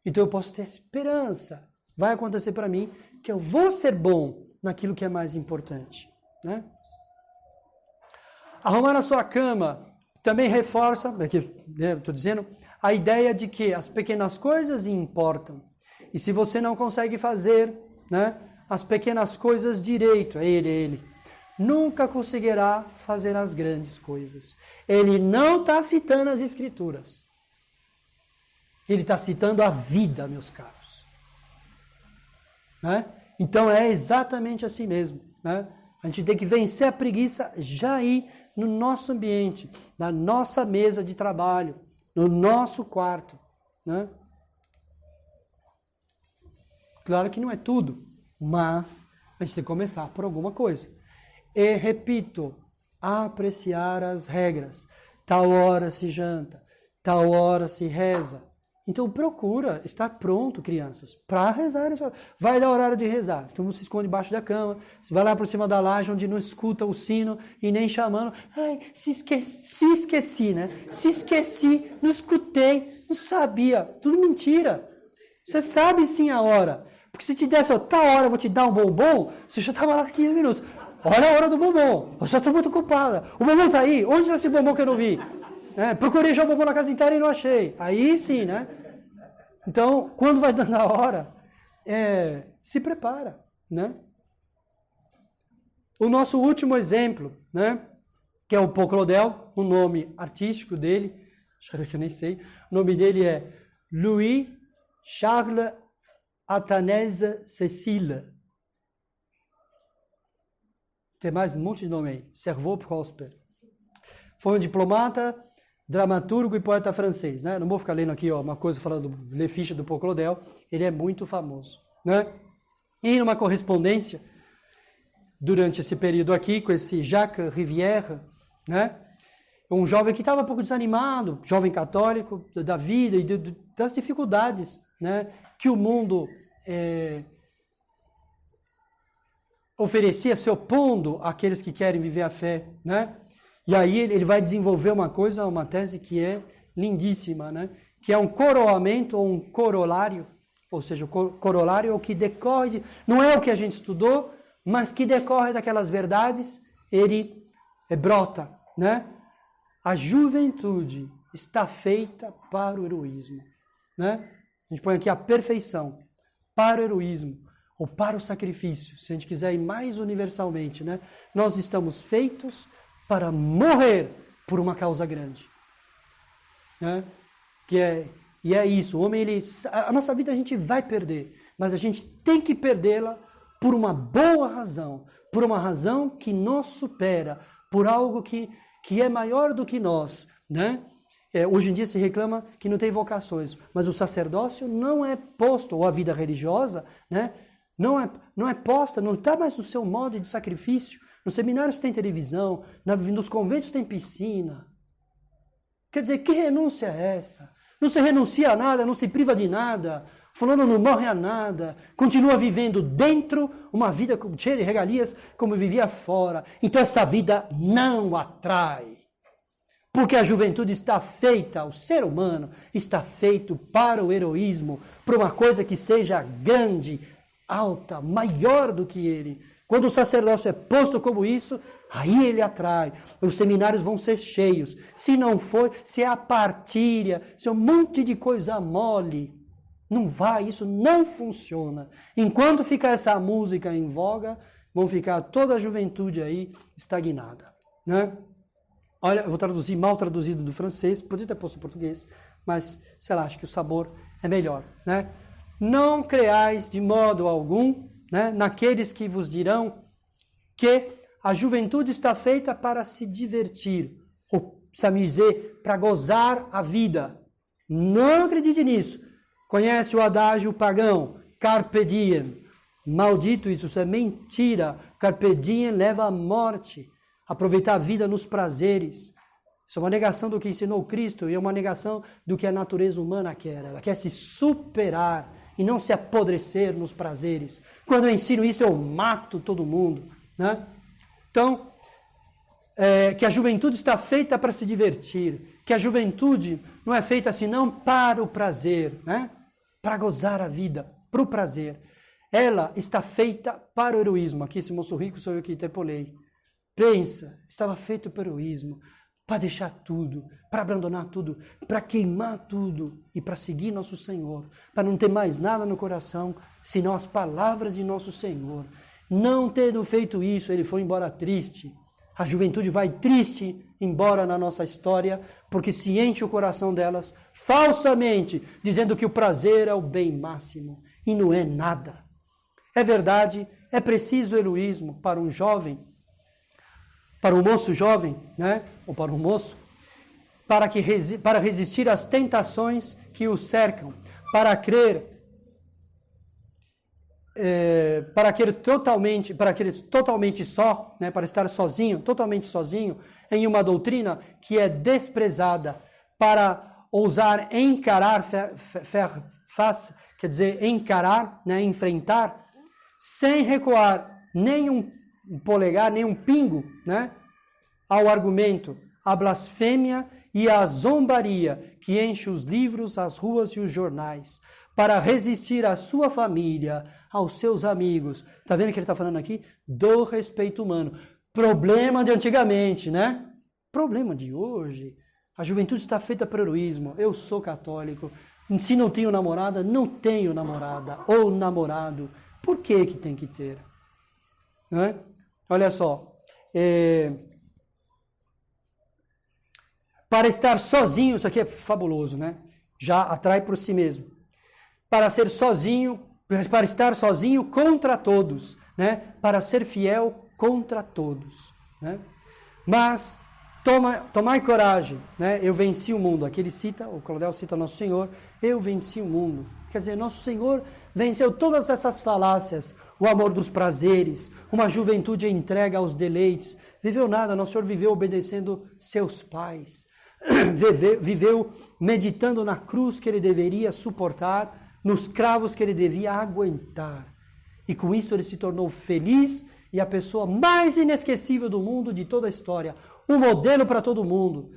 A: então eu posso ter esperança. Vai acontecer para mim que eu vou ser bom naquilo que é mais importante. Né? Arrumar a sua cama também reforça, estou dizendo, a ideia de que as pequenas coisas importam. E se você não consegue fazer, né, as pequenas coisas direito, ele nunca conseguirá fazer as grandes coisas. Ele não está citando as escrituras. Ele está citando a vida, meus caros. Né? Então é exatamente assim mesmo. Né? A gente tem que vencer a preguiça já aí no nosso ambiente, na nossa mesa de trabalho, no nosso quarto, né? Claro que não é tudo, mas a gente tem que começar por alguma coisa. E repito, apreciar as regras. Tal hora se janta, tal hora se reza. Então procura estar pronto, crianças, para rezar. Vai dar horário de rezar. Então não se esconde debaixo da cama. Você vai lá por cima da laje onde não escuta o sino e nem chamando. Ai, se esqueci, né? Se esqueci, não escutei, não sabia. Tudo mentira. Você sabe sim a hora. Porque se te desse, tal hora eu vou te dar um bombom, você já estava lá 15 minutos. Olha a hora do bombom. Eu já estou muito ocupada. O bombom está aí. Onde está esse bombom que eu não vi? Procurei já o bombom na casa inteira e não achei. Aí sim, né? Então, quando vai dando a hora, se prepara, né? O nosso último exemplo, né? Que é o Paul Claudel, o nome artístico dele, deixa eu ver que eu nem sei. O nome dele é Louis Charles Athanase Cécile. Tem mais um monte de nome aí. Cerveau Prosper. Foi um diplomata, dramaturgo e poeta francês, né? Não vou ficar lendo aqui, ó, uma coisa falando do Le Fiche do Paul Claudel. Ele é muito famoso, né? E numa correspondência, durante esse período aqui, com esse Jacques Rivière, né? Um jovem que estava um pouco desanimado, jovem católico, da vida e das dificuldades, né? Que o mundo oferecia, se opondo àqueles que querem viver a fé, né? E aí ele vai desenvolver uma tese que é lindíssima, né? Que é um coroamento ou um corolário, ou seja, o corolário é o que decorre, não é o que a gente estudou, mas que decorre daquelas verdades, ele brota, né? A juventude está feita para o heroísmo, né? A gente põe aqui a perfeição, para o heroísmo, ou para o sacrifício, se a gente quiser ir mais universalmente, né? Nós estamos feitos para morrer por uma causa grande, né? E é isso, o homem, a nossa vida a gente vai perder, mas a gente tem que perdê-la por uma boa razão, por uma razão que nos supera, por algo que é maior do que nós, né? Hoje em dia se reclama que não tem vocações, mas o sacerdócio não é posto, ou a vida religiosa, né? Não é posta, não está mais no seu modo de sacrifício. Nos seminários tem televisão, nos conventos tem piscina. Quer dizer, que renúncia é essa? Não se renuncia a nada, não se priva de nada. Fulano não morre a nada, continua vivendo dentro uma vida cheia de regalias como vivia fora. Então essa vida não atrai. Porque a juventude está feita, o ser humano está feito para o heroísmo, para uma coisa que seja grande, alta, maior do que ele. Quando o sacerdócio é posto como isso, aí ele atrai. Os seminários vão ser cheios. Se não for, se é a partilha, se é um monte de coisa mole, não vai, isso não funciona. Enquanto ficar essa música em voga, vão ficar toda a juventude aí estagnada, né? Olha, eu vou traduzir mal traduzido do francês, podia ter posto em português, mas, sei lá, acho que o sabor é melhor, né? Não creais de modo algum, né, naqueles que vos dirão que a juventude está feita para se divertir, ou s'amuser, para gozar a vida. Não acredite nisso. Conhece o adágio pagão, carpe diem. Maldito isso é mentira. Carpe diem leva à morte. Aproveitar a vida nos prazeres. Isso é uma negação do que ensinou Cristo e é uma negação do que a natureza humana quer. Ela quer se superar e não se apodrecer nos prazeres. Quando eu ensino isso, eu mato todo mundo, né? Então, que a juventude está feita para se divertir, que a juventude não é feita assim não para o prazer, né? Para gozar a vida, para o prazer. Ela está feita para o heroísmo. Aqui esse moço rico sou eu que interpolei. Pensa, estava feito para o heroísmo, para deixar tudo, para abandonar tudo, para queimar tudo e para seguir nosso Senhor, para não ter mais nada no coração, senão as palavras de nosso Senhor. Não tendo feito isso, ele foi embora triste. A juventude vai triste embora na nossa história, porque se enche o coração delas falsamente, dizendo que o prazer é o bem máximo, e não é nada. É verdade, é preciso heroísmo para um jovem, para o moço jovem, né? Ou para o moço, para resistir às tentações que o cercam, para crer totalmente só, né, para estar sozinho, totalmente sozinho, em uma doutrina que é desprezada, para ousar encarar, quer dizer, encarar, né, enfrentar, sem recuar nem um polegar, nem um pingo, né, ao argumento, à blasfêmia e à zombaria que enche os livros, as ruas e os jornais, para resistir à sua família, aos seus amigos. Está vendo que ele está falando aqui? Do respeito humano. Problema de antigamente, né? Problema de hoje. A juventude está feita para heroísmo. Eu sou católico. Se não tenho namorada, não tenho namorada. Ou namorado. Por que tem que ter? Né? Olha só. Para estar sozinho, isso aqui é fabuloso, né? Já atrai por si mesmo. Para ser sozinho, para estar sozinho contra todos, né? Para ser fiel contra todos, né? Mas tomai coragem, né? Eu venci o mundo. Aqui ele cita, o Claudel cita Nosso Senhor, eu venci o mundo. Quer dizer, Nosso Senhor venceu todas essas falácias, o amor dos prazeres, uma juventude entrega aos deleites. Viveu nada, Nosso Senhor viveu obedecendo seus pais. Viveu meditando na cruz que ele deveria suportar, nos cravos que ele devia aguentar. E com isso ele se tornou feliz e a pessoa mais inesquecível do mundo, de toda a história. Um modelo para todo mundo,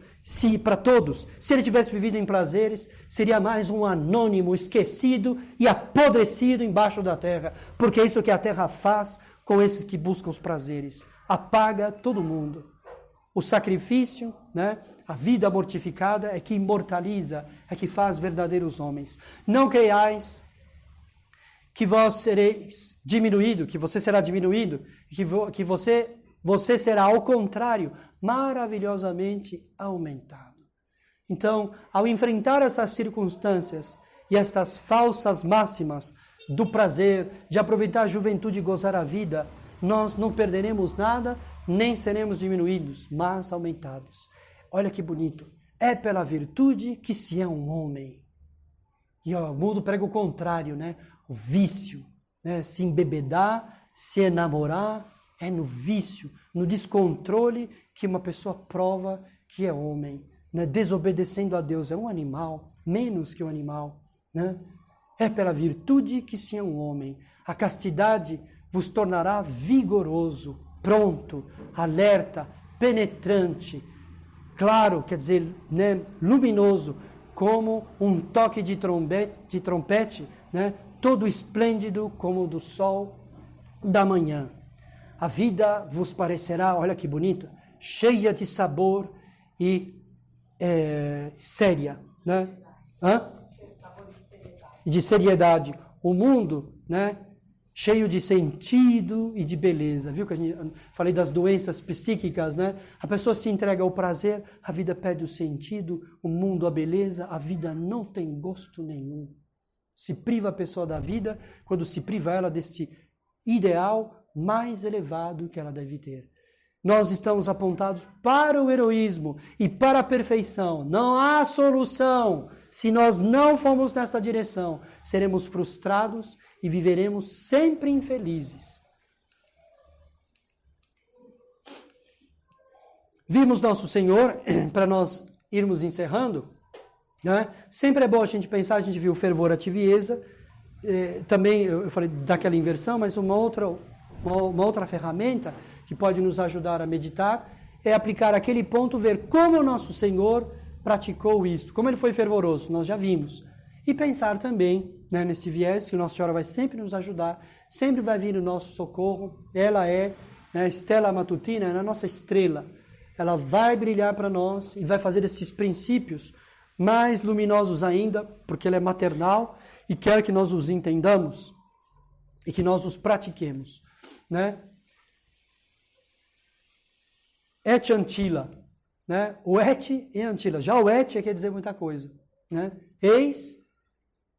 A: para todos. Se ele tivesse vivido em prazeres, seria mais um anônimo, esquecido e apodrecido embaixo da terra. Porque é isso que a terra faz com esses que buscam os prazeres. Apaga todo mundo. O sacrifício, né? A vida mortificada é que imortaliza, é que faz verdadeiros homens. Não creiais que vós sereis diminuído, que você será diminuído, que você será, ao contrário, maravilhosamente aumentado. Então, ao enfrentar essas circunstâncias e estas falsas máximas do prazer, de aproveitar a juventude e gozar a vida, nós não perderemos nada, nem seremos diminuídos, mas aumentados. Olha que bonito. É pela virtude que se é um homem. E o mundo prega o contrário, né? O vício, né? Se embebedar, se enamorar, é no vício, no descontrole que uma pessoa prova que é homem, né? Desobedecendo a Deus. É um animal, menos que um animal, né? É pela virtude que se é um homem. A castidade vos tornará vigoroso, pronto, alerta, penetrante, claro, quer dizer, né, luminoso, como um toque de trompete, né, todo esplêndido como o do sol da manhã. A vida vos parecerá, olha que bonito, cheia de sabor e séria, né? De seriedade. O mundo, né, cheio de sentido e de beleza. Viu que falei das doenças psíquicas, né? A pessoa se entrega ao prazer, a vida perde o sentido, o mundo a beleza, a vida não tem gosto nenhum. Se priva a pessoa da vida quando se priva ela deste ideal mais elevado que ela deve ter. Nós estamos apontados para o heroísmo e para a perfeição. Não há solução. Se nós não formos nesta direção, seremos frustrados e viveremos sempre infelizes. Vimos Nosso Senhor, para nós irmos encerrando, né? Sempre é bom a gente pensar, a gente viu o fervor, a tibieza, também eu falei daquela inversão, mas uma outra ferramenta que pode nos ajudar a meditar é aplicar aquele ponto, ver como o Nosso Senhor praticou isto, como ele foi fervoroso, nós já vimos. E pensar também, né, neste viés, que Nossa Senhora vai sempre nos ajudar, sempre vai vir o nosso socorro. Ela é, né, Stella Matutina, é a nossa estrela. Ela vai brilhar para nós e vai fazer esses princípios mais luminosos ainda, porque ela é maternal e quer que nós os entendamos e que nós os pratiquemos, né? Et antila, né? O et e antila. Já o et quer dizer muita coisa, né? Eis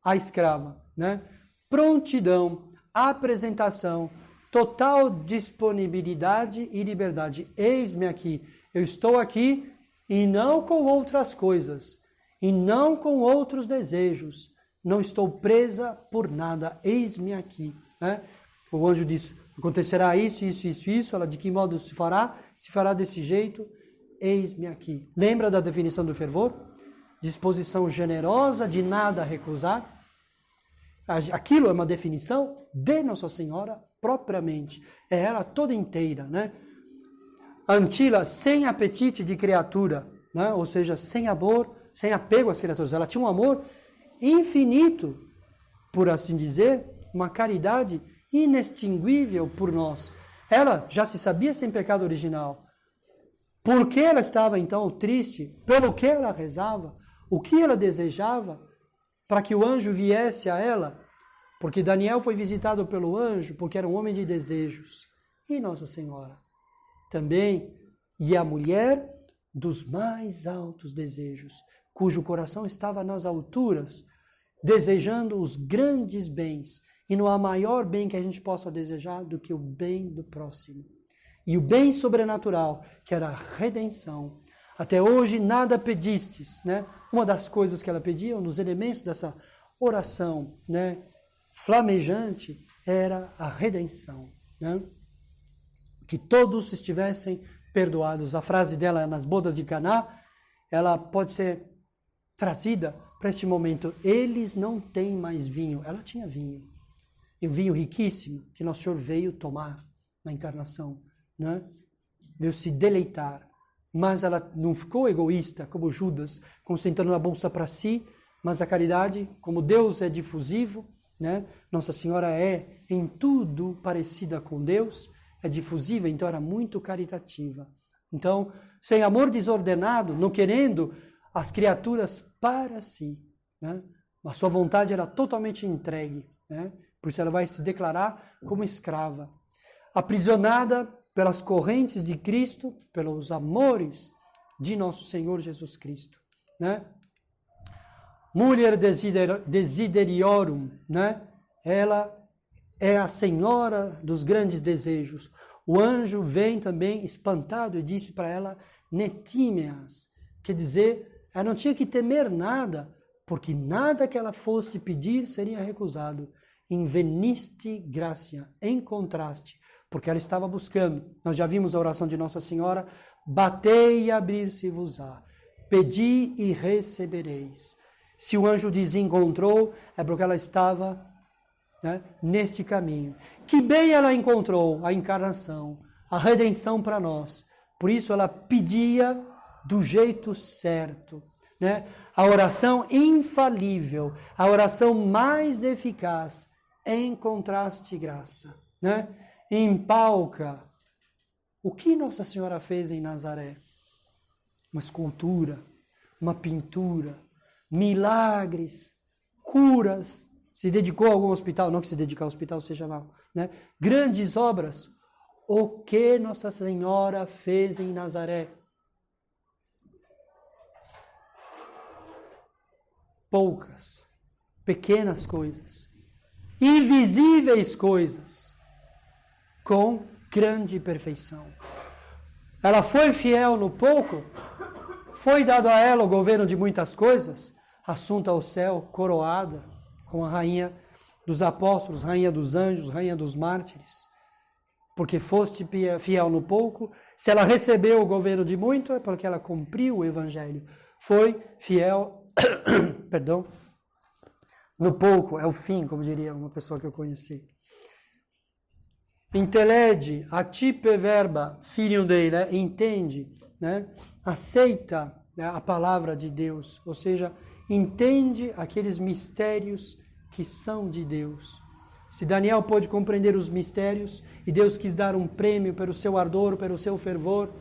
A: a escrava, né? Prontidão, apresentação, total disponibilidade e liberdade. Eis-me aqui, eu estou aqui e não com outras coisas, e não com outros desejos. Não estou presa por nada, eis-me aqui. Né? O anjo diz, acontecerá isso, isso, isso, isso. Ela, de que modo se fará? Se fará desse jeito, eis-me aqui. Lembra da definição do fervor? Disposição generosa de nada recusar. Aquilo é uma definição de Nossa Senhora propriamente. É ela toda inteira, né? Antila, sem apetite de criatura, né? Ou seja, sem amor, sem apego às criaturas. Ela tinha um amor infinito, por assim dizer, uma caridade inextinguível por nós. Ela já se sabia sem pecado original. Por que ela estava então triste? Pelo que ela rezava? O que ela desejava? Para que o anjo viesse a ela? Porque Daniel foi visitado pelo anjo, porque era um homem de desejos. E Nossa Senhora também, e a mulher dos mais altos desejos, cujo coração estava nas alturas, desejando os grandes bens. E não há maior bem que a gente possa desejar do que o bem do próximo. E o bem sobrenatural, que era a redenção. Até hoje nada pedistes, né? Uma das coisas que ela pedia, um dos elementos dessa oração, né, flamejante, era a redenção, né? Que todos estivessem perdoados. A frase dela nas bodas de Caná, ela pode ser trazida para este momento. Eles não têm mais vinho. Ela tinha vinho. E um vinho riquíssimo que Nosso Senhor veio tomar na encarnação, né? Veio se deleitar. Mas ela não ficou egoísta, como Judas, concentrando a bolsa para si, mas a caridade, como Deus é difusivo, né? Nossa Senhora é em tudo parecida com Deus, é difusiva, então era muito caritativa. Então, sem amor desordenado, não querendo as criaturas para si, né? A sua vontade era totalmente entregue, né? Por isso ela vai se declarar como escrava, aprisionada pelas correntes de Cristo, pelos amores de nosso Senhor Jesus Cristo, né? Mulher desideriorum, né? Ela é a senhora dos grandes desejos. O anjo vem também espantado e disse para ela, netímeas, quer dizer, ela não tinha que temer nada, porque nada que ela fosse pedir seria recusado. Inveniste gracia, encontraste, porque ela estava buscando. Nós já vimos a oração de Nossa Senhora, batei e abrir-se-vos-á, pedi e recebereis. Se o anjo diz encontrou, é porque ela estava, né, neste caminho. Que bem ela encontrou a encarnação, a redenção para nós. Por isso ela pedia do jeito certo, né? A oração infalível, a oração mais eficaz, encontraste graça, né? Empalca. O que Nossa Senhora fez em Nazaré? Uma escultura, uma pintura, milagres, curas. Se dedicou a algum hospital, não que se dedicar ao hospital seja mal, né? Grandes obras. O que Nossa Senhora fez em Nazaré? Poucas, pequenas coisas, invisíveis coisas, com grande perfeição. Ela foi fiel no pouco, foi dado a ela o governo de muitas coisas, assunta ao céu, coroada, com a rainha dos apóstolos, rainha dos anjos, rainha dos mártires. Porque foste fiel no pouco, se ela recebeu o governo de muito, é porque ela cumpriu o evangelho. Foi fiel, perdão, no pouco, é o fim, como diria uma pessoa que eu conheci. Intelede, atipe verba, filium Dei, né? Entende, né? Aceita, né, a palavra de Deus, ou seja, entende aqueles mistérios que são de Deus. Se Daniel pôde compreender os mistérios e Deus quis dar um prêmio pelo seu ardor, pelo seu fervor,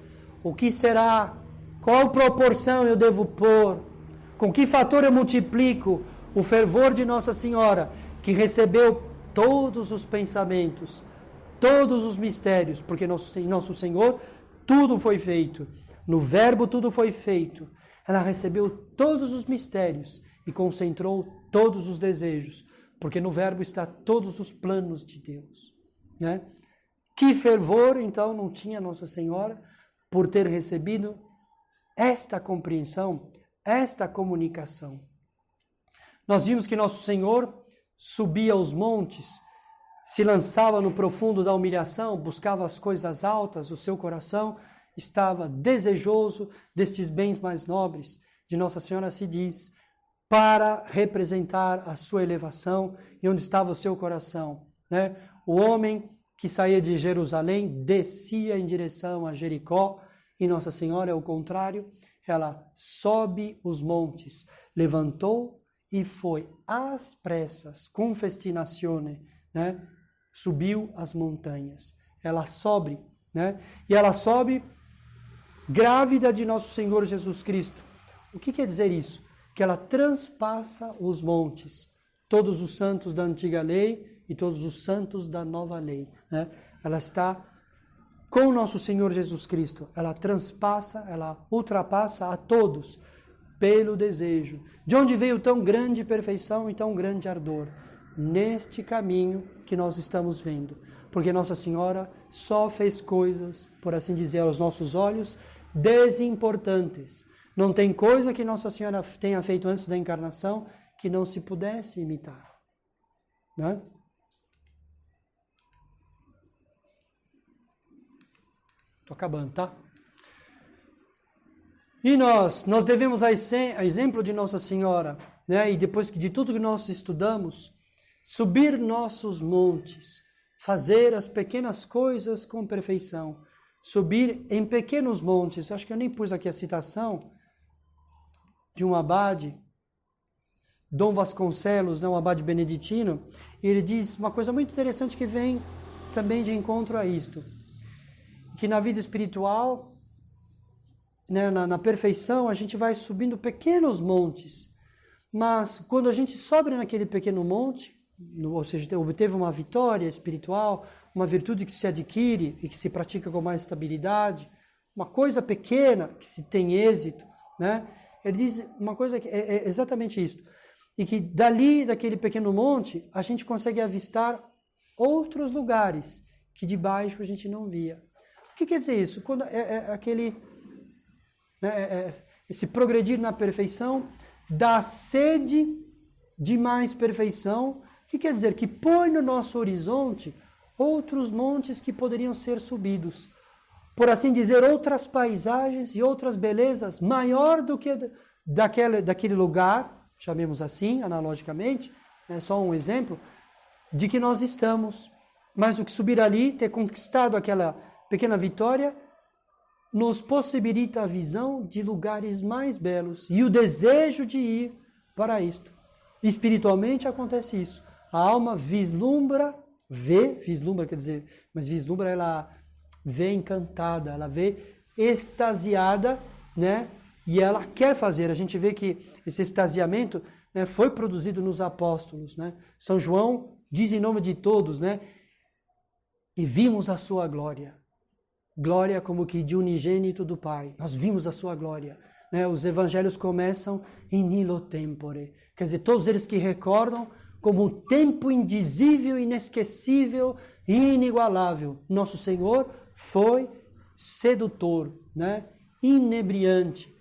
A: o que será? Qual proporção eu devo pôr? Com que fator eu multiplico o fervor de Nossa Senhora, que recebeu todos os pensamentos, todos os mistérios, porque em Nosso Senhor tudo foi feito, no Verbo tudo foi feito. Ela recebeu todos os mistérios e concentrou todos os desejos, porque no Verbo está todos os planos de Deus, né? Que fervor, então, não tinha Nossa Senhora por ter recebido esta compreensão, esta comunicação. Nós vimos que Nosso Senhor subia aos montes, se lançava no profundo da humilhação, buscava as coisas altas, o seu coração estava desejoso destes bens mais nobres. De Nossa Senhora se diz, para representar a sua elevação e onde estava o seu coração, né? O homem que saía de Jerusalém descia em direção a Jericó, e Nossa Senhora é o contrário, ela sobe os montes, levantou e foi às pressas, com festinazione, né? Subiu as montanhas. Ela sobe, né? E ela sobe grávida de Nosso Senhor Jesus Cristo. O que quer dizer isso? Que ela transpassa os montes, todos os santos da antiga lei e todos os santos da nova lei, né? Ela está com Nosso Senhor Jesus Cristo, ela transpassa, ela ultrapassa a todos pelo desejo. De onde veio tão grande perfeição e tão grande ardor? Neste caminho que nós estamos vendo, porque Nossa Senhora só fez coisas, por assim dizer, aos nossos olhos, desimportantes. Não tem coisa que Nossa Senhora tenha feito antes da encarnação que não se pudesse imitar, né? Estou acabando, tá? E nós devemos, a exemplo de Nossa Senhora, né? E depois de tudo que nós estudamos, subir nossos montes, fazer as pequenas coisas com perfeição, subir em pequenos montes. Acho que eu nem pus aqui a citação de um abade, Dom Vasconcelos, né, um abade beneditino, e ele diz uma coisa muito interessante que vem também de encontro a isto, que na vida espiritual, né, na perfeição, a gente vai subindo pequenos montes, mas quando a gente sobe naquele pequeno monte, ou seja, obteve uma vitória espiritual, uma virtude que se adquire e que se pratica com mais estabilidade, uma coisa pequena que se tem êxito, né? Ele diz uma coisa que é exatamente isso, e que dali, daquele pequeno monte, a gente consegue avistar outros lugares que de baixo a gente não via. O que quer dizer isso? Quando aquele, né, esse progredir na perfeição dá sede de mais perfeição. O que quer dizer? Que põe no nosso horizonte outros montes que poderiam ser subidos. Por assim dizer, outras paisagens e outras belezas maior do que daquele lugar, chamemos assim, analogicamente, é só um exemplo, de que nós estamos. Mas o que subir ali, ter conquistado aquela pequena vitória, nos possibilita a visão de lugares mais belos e o desejo de ir para isto. Espiritualmente acontece isso. A alma vislumbra quer dizer, mas vislumbra, ela vê encantada, ela vê extasiada, né? E ela quer fazer. A gente vê que esse extasiamento, né, foi produzido nos apóstolos, né? São João diz em nome de todos, né? E vimos a sua glória. Glória como que de unigênito do Pai. Nós vimos a sua glória, né? Os evangelhos começam in illo tempore. Quer dizer, todos eles que recordam como um tempo indizível, inesquecível e inigualável. Nosso Senhor foi sedutor, né? Inebriante.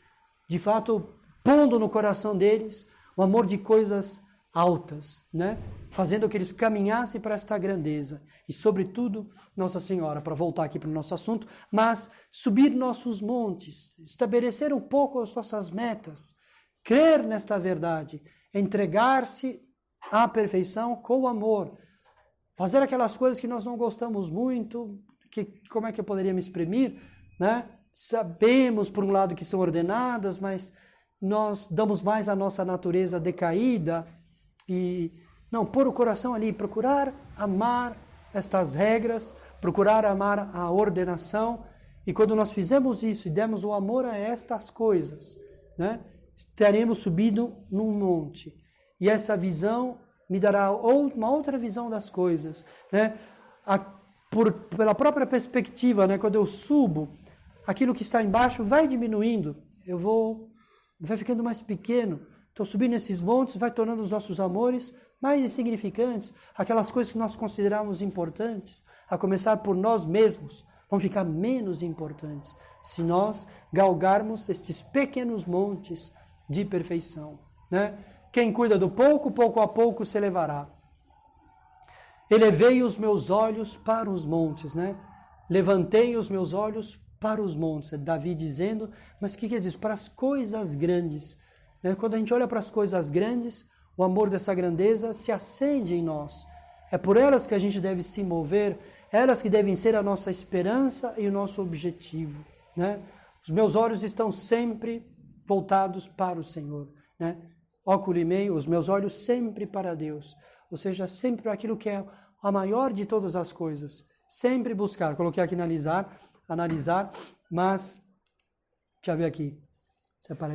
A: De fato, pondo no coração deles o amor de coisas altas, né? Fazendo que eles caminhassem para esta grandeza. E, sobretudo, Nossa Senhora, para voltar aqui para o nosso assunto, mas subir nossos montes, estabelecer um pouco as nossas metas, crer nesta verdade, entregar-se à perfeição com amor, fazer aquelas coisas que nós não gostamos muito, que como é que eu poderia me exprimir, né? Sabemos, por um lado, que são ordenadas, mas nós damos mais à nossa natureza decaída e não, pôr o coração ali, procurar amar estas regras, procurar amar a ordenação, e quando nós fizemos isso e demos o amor a estas coisas, né, estaremos subindo num monte. E essa visão me dará uma outra visão das coisas, né? Pela própria perspectiva, né, quando eu subo, aquilo que está embaixo vai diminuindo, vai ficando mais pequeno. Estou subindo esses montes, vai tornando os nossos amores mais insignificantes, aquelas coisas que nós consideramos importantes, a começar por nós mesmos, vão ficar menos importantes se nós galgarmos estes pequenos montes de perfeição, né? Quem cuida do pouco, pouco a pouco se elevará. Elevei os meus olhos para os montes, né? Levantei os meus olhos para os montes. É Davi dizendo, mas o que quer dizer? Para as coisas grandes. Né? Quando a gente olha para as coisas grandes, o amor dessa grandeza se acende em nós. É por elas que a gente deve se mover, elas que devem ser a nossa esperança e o nosso objetivo. Né? Os meus olhos estão sempre voltados para o Senhor. Né? Oculimei os meus olhos sempre para Deus. Ou seja, sempre para aquilo que é a maior de todas as coisas. Sempre buscar. Coloquei aqui analisar, mas deixa eu ver aqui.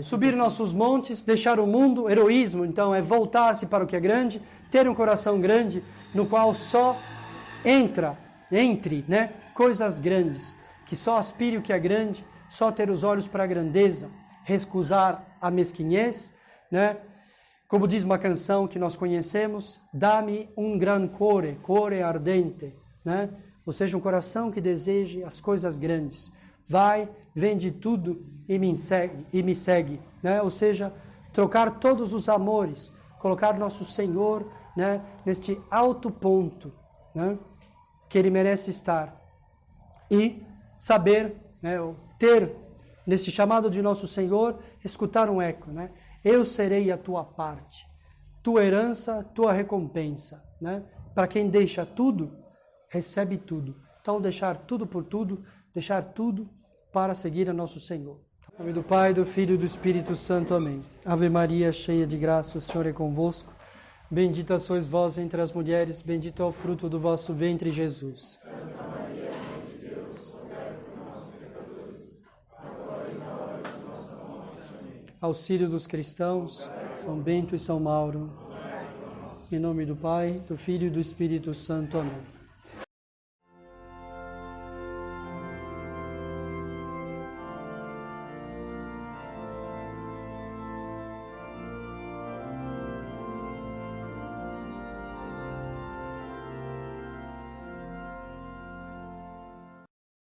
A: Subir nossos montes, deixar o mundo, heroísmo, então, é voltar-se para o que é grande, ter um coração grande, no qual só entre, né, coisas grandes, que só aspire o que é grande, só ter os olhos para a grandeza, recusar a mesquinhez, né? Como diz uma canção que nós conhecemos, dá-me um gran core ardente, né? Ou seja, um coração que deseje as coisas grandes. Vai, vende tudo e me segue, né? Ou seja, trocar todos os amores, colocar nosso Senhor, né, neste alto ponto, né, que Ele merece estar. E saber, né, ter, nesse chamado de nosso Senhor, escutar um eco, né? Eu serei a tua parte, tua herança, tua recompensa, né? Para quem deixa tudo, recebe tudo. Então, deixar tudo por tudo, deixar tudo para seguir a nosso Senhor. Em nome do Pai, do Filho e do Espírito Santo. Amém. Ave Maria, cheia de graça, o Senhor é convosco. Bendita sois vós entre as mulheres, bendito é o fruto do vosso ventre, Jesus.
B: Santa Maria, Mãe de Deus, rogai por nós, pecadores, agora e na hora de nossa morte. Amém.
A: Auxílio dos cristãos, São Bento e São Mauro. Em nome do Pai, do Filho e do Espírito Santo. Amém.